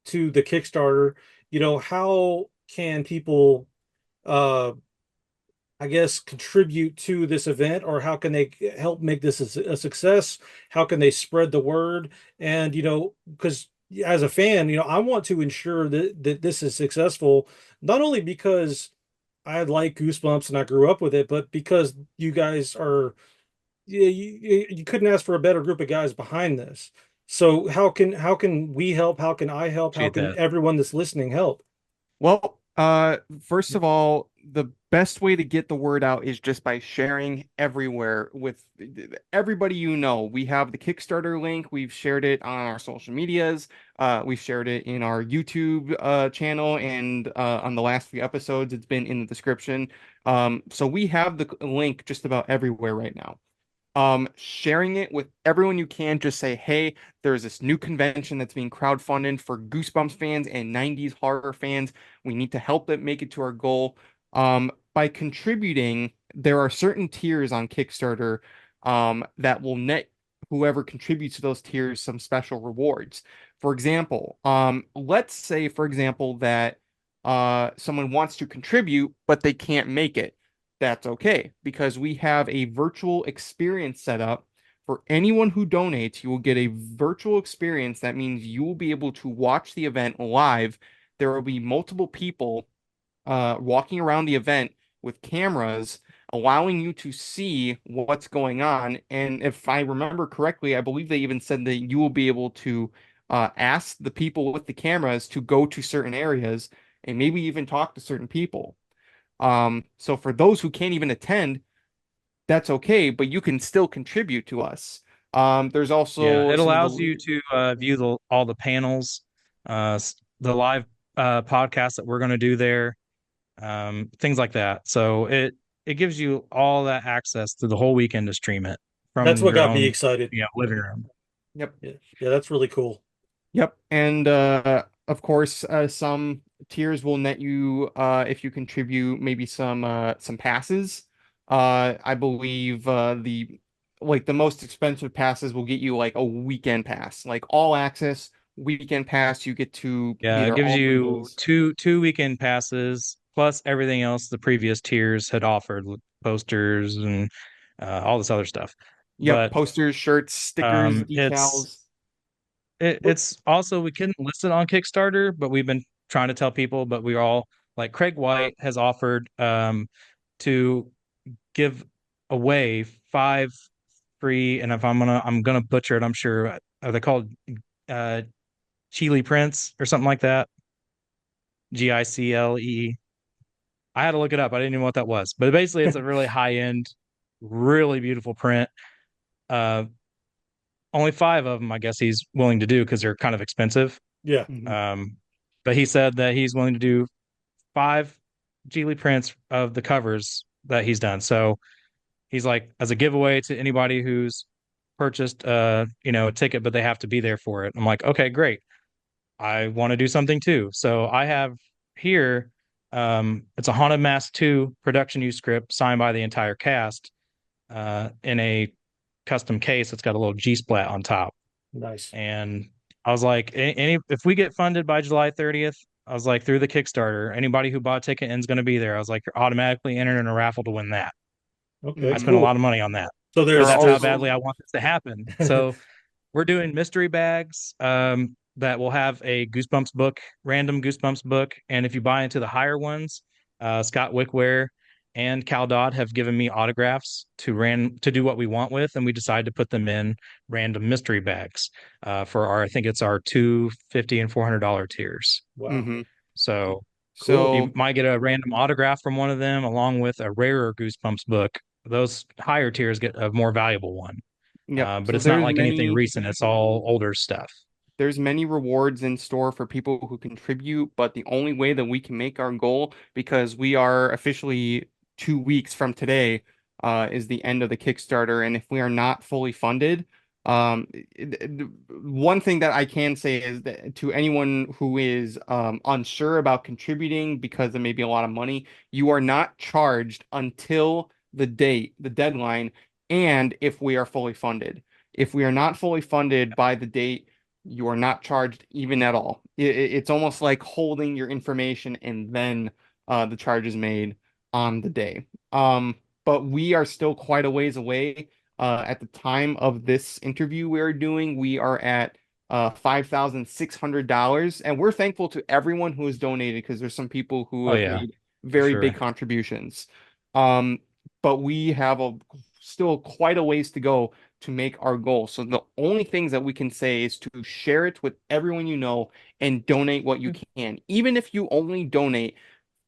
to the Kickstarter. How can people, uh, I guess, contribute to this event, or how can they help make this a success? How can they spread the word? And, because as a fan, I want to ensure that this is successful, not only because I like Goosebumps and I grew up with it, but because you guys are, you couldn't ask for a better group of guys behind this. So how can we help? How can I help? How Appreciate can that. everyone that's listening help? Well, first of all, the best way to get the word out is just by sharing everywhere with everybody you know. We have the Kickstarter link. We've shared it on our social medias. We've shared it in our YouTube channel, and on the last few episodes, it's been in the description. So we have the link just about everywhere right now. Sharing it with everyone you can. Just say, hey, there's this new convention that's being crowdfunded for Goosebumps fans and 90s horror fans. We need to help them make it to our goal. By contributing, there are certain tiers on Kickstarter that will net whoever contributes to those tiers some special rewards. For example, let's say, for example, that someone wants to contribute, but they can't make it. That's okay because we have a virtual experience set up for anyone who donates. You will get a virtual experience. That means you will be able to watch the event live. There will be multiple people walking around the event with cameras, allowing you to see what's going on. And if I remember correctly, I believe they even said that you will be able to ask the people with the cameras to go to certain areas and maybe even talk to certain people. So for those who can't even attend, that's okay, but you can still contribute to us. There's Yeah, also it some of allows the you to view all the panels, the live podcast that we're going to do there, things like that. So it gives you all that access to the whole weekend to stream it That's from what your got me own, excited. living room. Yep. Yeah, yeah, that's really cool. Yep. And of course, some tiers will net you if you contribute maybe some passes. I believe the most expensive passes will get you like a weekend pass, like all access weekend pass. You get to be Yeah, it there gives all three you days. two weekend passes plus everything else the previous tiers had offered, with posters and all this other stuff. Yep, But posters, shirts, stickers, it's decals. it's also, we couldn't list it on Kickstarter, but we've been trying to tell people. But we all, like, Craig White has offered to give away 5 free, and if I'm gonna butcher it, I'm sure, are they called uh Chile prints or something like that? Gicle. I had to look it up. I didn't even know what that was. But basically it's a really high end, really beautiful print. Uh Only 5 of them, I guess, he's willing to do because they're kind of expensive. Yeah. Mhm. Um, but he said that he's willing to do 5 Geely prints of the covers that he's done. So he's like, as a giveaway to anybody who's purchased a ticket, but they have to be there for it. I'm like, okay, great. I want to do something too. So I have here, it's a Haunted Mask 2 production use script signed by the entire cast, in a custom case. It's got a little G splat on top. Nice. And I was like, if we get funded by July 30th, I was like, through the Kickstarter, anybody who bought a ticket and is going to be there, I was like, you're automatically entered in a raffle to win that. I Okay, Mhm. spent a lot cool. of money on that, So There but are that's how also badly I want this to happen. So we're doing mystery bags, that will have a Goosebumps book, random Goosebumps book. And if you buy into the higher ones, Scott Wickware and Cal Dodd have given me autographs to do what we want with, and we decided to put them in random mystery bags, for I think it's our $250 and $400 tiers. Wow. hmm So Cool. you So might get a random autograph from one of them, along with a rarer Goosebumps book. Those higher tiers get a more valuable one. Yep. But So it's not like anything recent. It's all older stuff. there's many rewards in store for people who contribute, but the only way that we can make our goal, because we are officially 2 weeks from today, is the end of the Kickstarter. And if we are not fully funded, one thing that I can say is that to anyone who is unsure about contributing because there may be a lot of money, you are not charged until the deadline, and if we are fully funded. If we are not fully funded by the date, you are not charged even at all. It's almost like holding your information and then the charge is made on the day. But we are still quite a ways away. At the time of this interview we're doing, we are at $5,600, and we're thankful to everyone who has donated because there's some people who Oh have yeah, made for very big sure. contributions. Um, but we have still quite a ways to go to make our goal. So the only things that we can say is to share it with everyone you know and donate what you can. Even if you only donate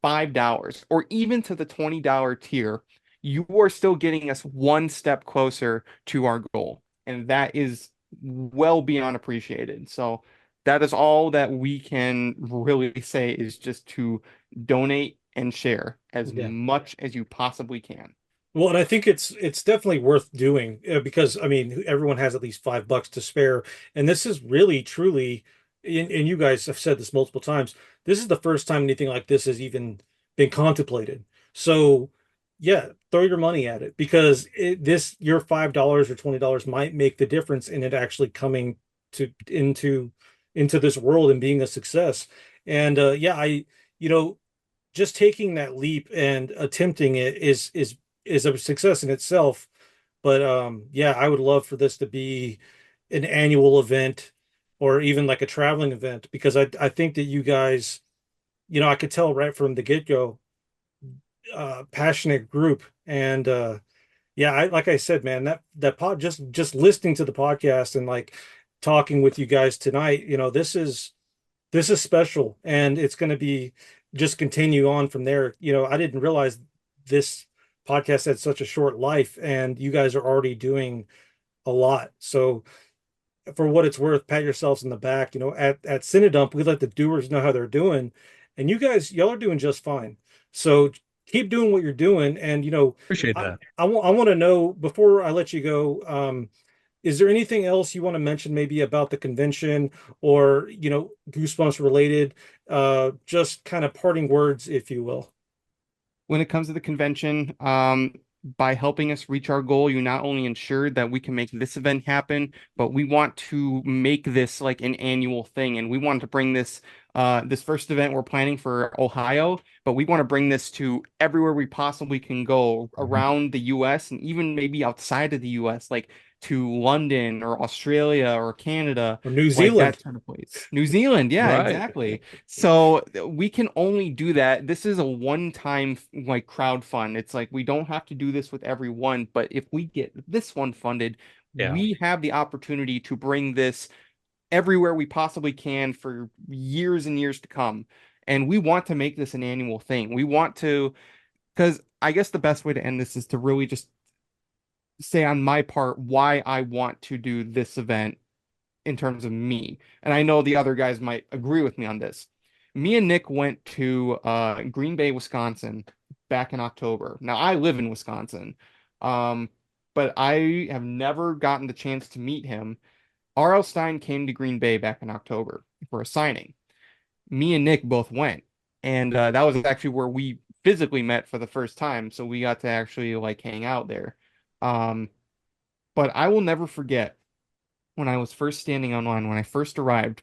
$5 or even to the $20 tier, you are still getting us one step closer to our goal. And that is well beyond appreciated. So that is all that we can really say is just to donate and share as Yeah. much as you possibly can. Well, and I think it's definitely worth doing because I mean everyone has at least $5 to spare, and this is really truly, and you guys have said this multiple times. This is the first time anything like this has even been contemplated. So, yeah, throw your money at it because your $5 or $20 might make the difference in it actually coming to into this world and being a success. And yeah, you know just taking that leap and attempting it is a success in itself. But yeah, I would love for this to be an annual event or even like a traveling event because I think that you guys, I could tell right from the get-go, passionate group. And yeah, like I said, man, that pod just listening to the podcast and like talking with you guys tonight, this is special and it's going to be just continue on from there. I didn't realize this podcast had such a short life and you guys are already doing a lot. So for what it's worth, pat yourselves in the back. At CineDump, we let the doers know how they're doing, and y'all are doing just fine. So keep doing what you're doing. And Appreciate I that. I want to know before I let you go, is there anything else you want to mention maybe about the convention or Goosebumps related? Just kind of parting words, if you will. When it comes to the convention, by helping us reach our goal, you not only ensured that we can make this event happen, but we want to make this like an annual thing. And we want to bring this first event we're planning for Ohio, but we want to bring this to everywhere we possibly can go Mhm. around the US and even maybe outside of the US, like to London or Australia or Canada, Or New like Zealand. that kind of place. New Zealand, yeah, Right. exactly. So we can only do that. This is a one-time like crowd fund. It's like we don't have to do this with everyone, but if we get this one funded, Yeah. we have the opportunity to bring this everywhere we possibly can for years and years to come. And we want to make this an annual thing. We want to, because I guess the best way to end this is to really just say on my part why I want to do this event in terms of me. And I know the other guys might agree with me on this. Me and Nick went to Green Bay, Wisconsin back in October. Now I live in Wisconsin, um, but I have never gotten the chance to meet him. R.L. Stine came to Green Bay back in October for a signing. Me and Nick both went, and that was actually where we physically met for the first time. So we got to actually like hang out there. Um, but I will never forget when I was first standing online, when I first arrived,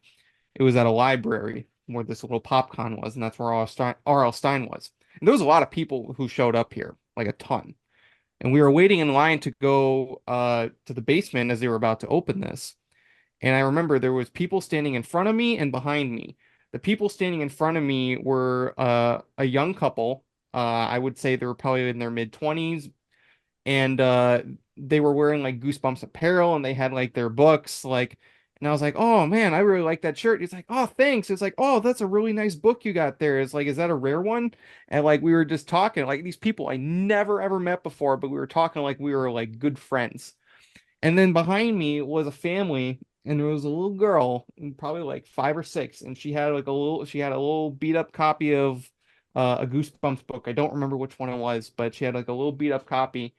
it was at a library where this little PopCon was, and that's where R.L. Stein was. And there was a lot of people who showed up here, like a ton. And we were waiting in line to go to the basement as they were about to open this. And I remember there was people standing in front of me and behind me. The people standing in front of me were a young couple. I would say they were probably in their mid 20s, and they were wearing like Goosebumps apparel and they had like their books like, and I was like, oh man, I really like that shirt. He's like, oh thanks. It's like, oh, that's a really nice book you got there. It's like, is that a rare one? And like we were just talking like these people I never ever met before, but we were talking like we were like good friends. And then behind me was a family, and there was a little girl, probably like 5 or 6, and she had a little beat up copy of a Goosebumps book. I don't remember which one it was, but she had like a little beat up copy.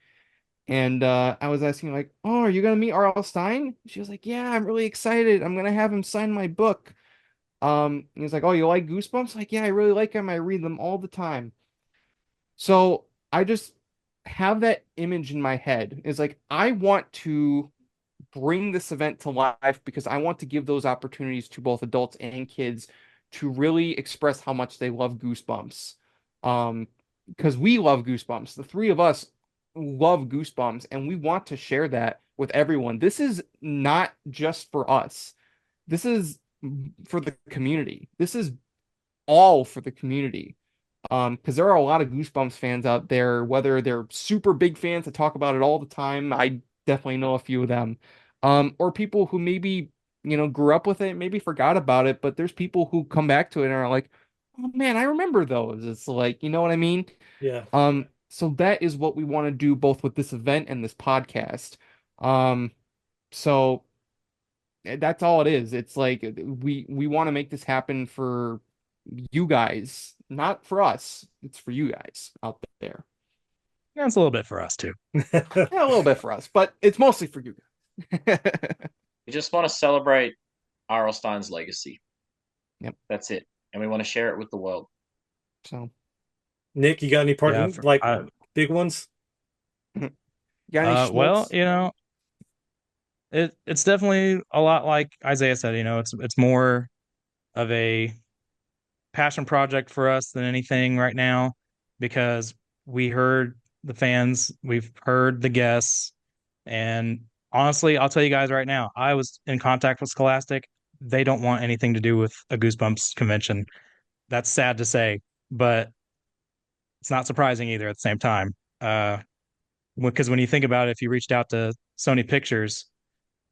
And I was asking like, "Oh, are you gonna meet R.L. Stine?" She was like, "Yeah, I'm really excited. I'm gonna have him sign my book." He was like, "Oh, you like Goosebumps?" Like, "Yeah, I really like them. I read them all the time." So I just have that image in my head. It's like I want to bring this event to life because I want to give those opportunities to both adults and kids to really express how much they love Goosebumps. Because we love Goosebumps. The three of us love Goosebumps, and we want to share that with everyone. This is not just for us. This is for the community. This is all for the community. Because there are a lot of Goosebumps fans out there, whether they're super big fans that talk about it all the time. I definitely know a few of them. Or people who maybe, grew up with it, maybe forgot about it, but there's people who come back to it and are like, oh man, I remember those. It's like, you know what I mean? Yeah. So that is what we want to do both with this event and this podcast. So that's all it is. It's like we want to make this happen for you guys, not for us. It's for you guys out there. Yeah, it's a little bit for us too. Yeah, a little bit for us, but it's mostly for you guys. We just want to celebrate R.L. Stine's legacy. Yep. That's it. And we want to share it with the world. So, Nick, you got any parting big ones? got any well, it's definitely a lot like Isaiah said. It's more of a passion project for us than anything right now, because we heard the fans, we've heard the guests, and honestly, I'll tell you guys right now, I was in contact with Scholastic. They don't want anything to do with a Goosebumps convention. That's sad to say, but it's not surprising either at the same time. Because when you think about it, if you reached out to Sony Pictures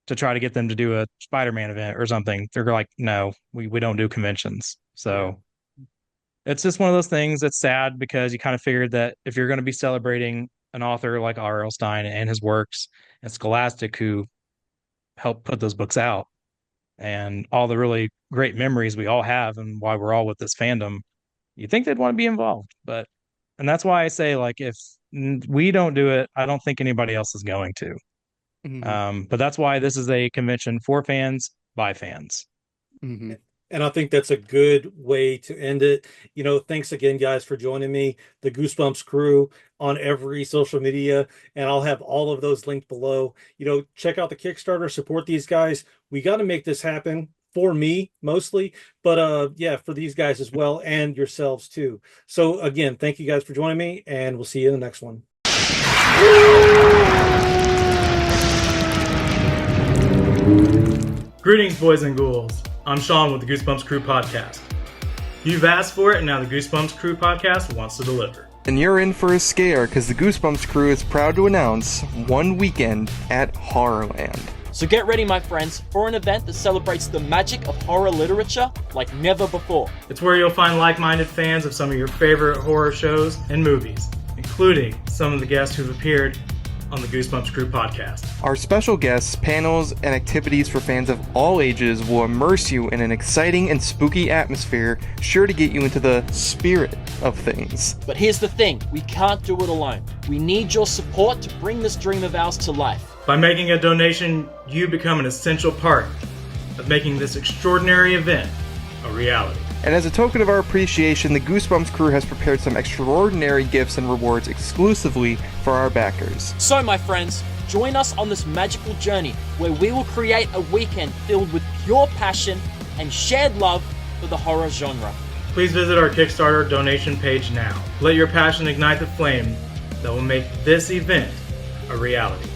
to try to get them to do a Spider-Man event or something, they're like, no, we don't do conventions. So it's just one of those things that's sad, because you kind of figured that if you're going to be celebrating an author like R.L. Stine and his works, and Scholastic, who helped put those books out, and all the really great memories we all have and why we're all with this fandom, you think they'd want to be involved. And that's why I say, like, if we don't do it, I don't think anybody else is going to. Mm-hmm. But that's why this is a convention for fans by fans. Mm-hmm. And I think that's a good way to end it. Thanks again, guys, for joining me, the Goosebumps crew, on every social media. And I'll have all of those linked below. Check out the Kickstarter, support these guys. We got to make this happen, for me mostly, but yeah, for these guys as well, and yourselves too. So again, thank you guys for joining me, and we'll see you in the next one. Greetings, boys and ghouls. I'm Sean with the Goosebumps Crew podcast. You've asked for it, and now the Goosebumps Crew podcast wants to deliver. And you're in for a scare, because the Goosebumps Crew is proud to announce one weekend at Horrorland. So get ready, my friends, for an event that celebrates the magic of horror literature like never before. It's where you'll find like-minded fans of some of your favorite horror shows and movies, including some of the guests who've appeared on the Goosebumps Crew podcast. Our special guests, panels, and activities for fans of all ages will immerse you in an exciting and spooky atmosphere, sure to get you into the spirit of things. But here's the thing, we can't do it alone. We need your support to bring this dream of ours to life. By making a donation, you become an essential part of making this extraordinary event a reality. And as a token of our appreciation, the Goosebumps Crew has prepared some extraordinary gifts and rewards exclusively for our backers. So, my friends, join us on this magical journey where we will create a weekend filled with pure passion and shared love for the horror genre. Please visit our Kickstarter donation page now. Let your passion ignite the flame that will make this event a reality.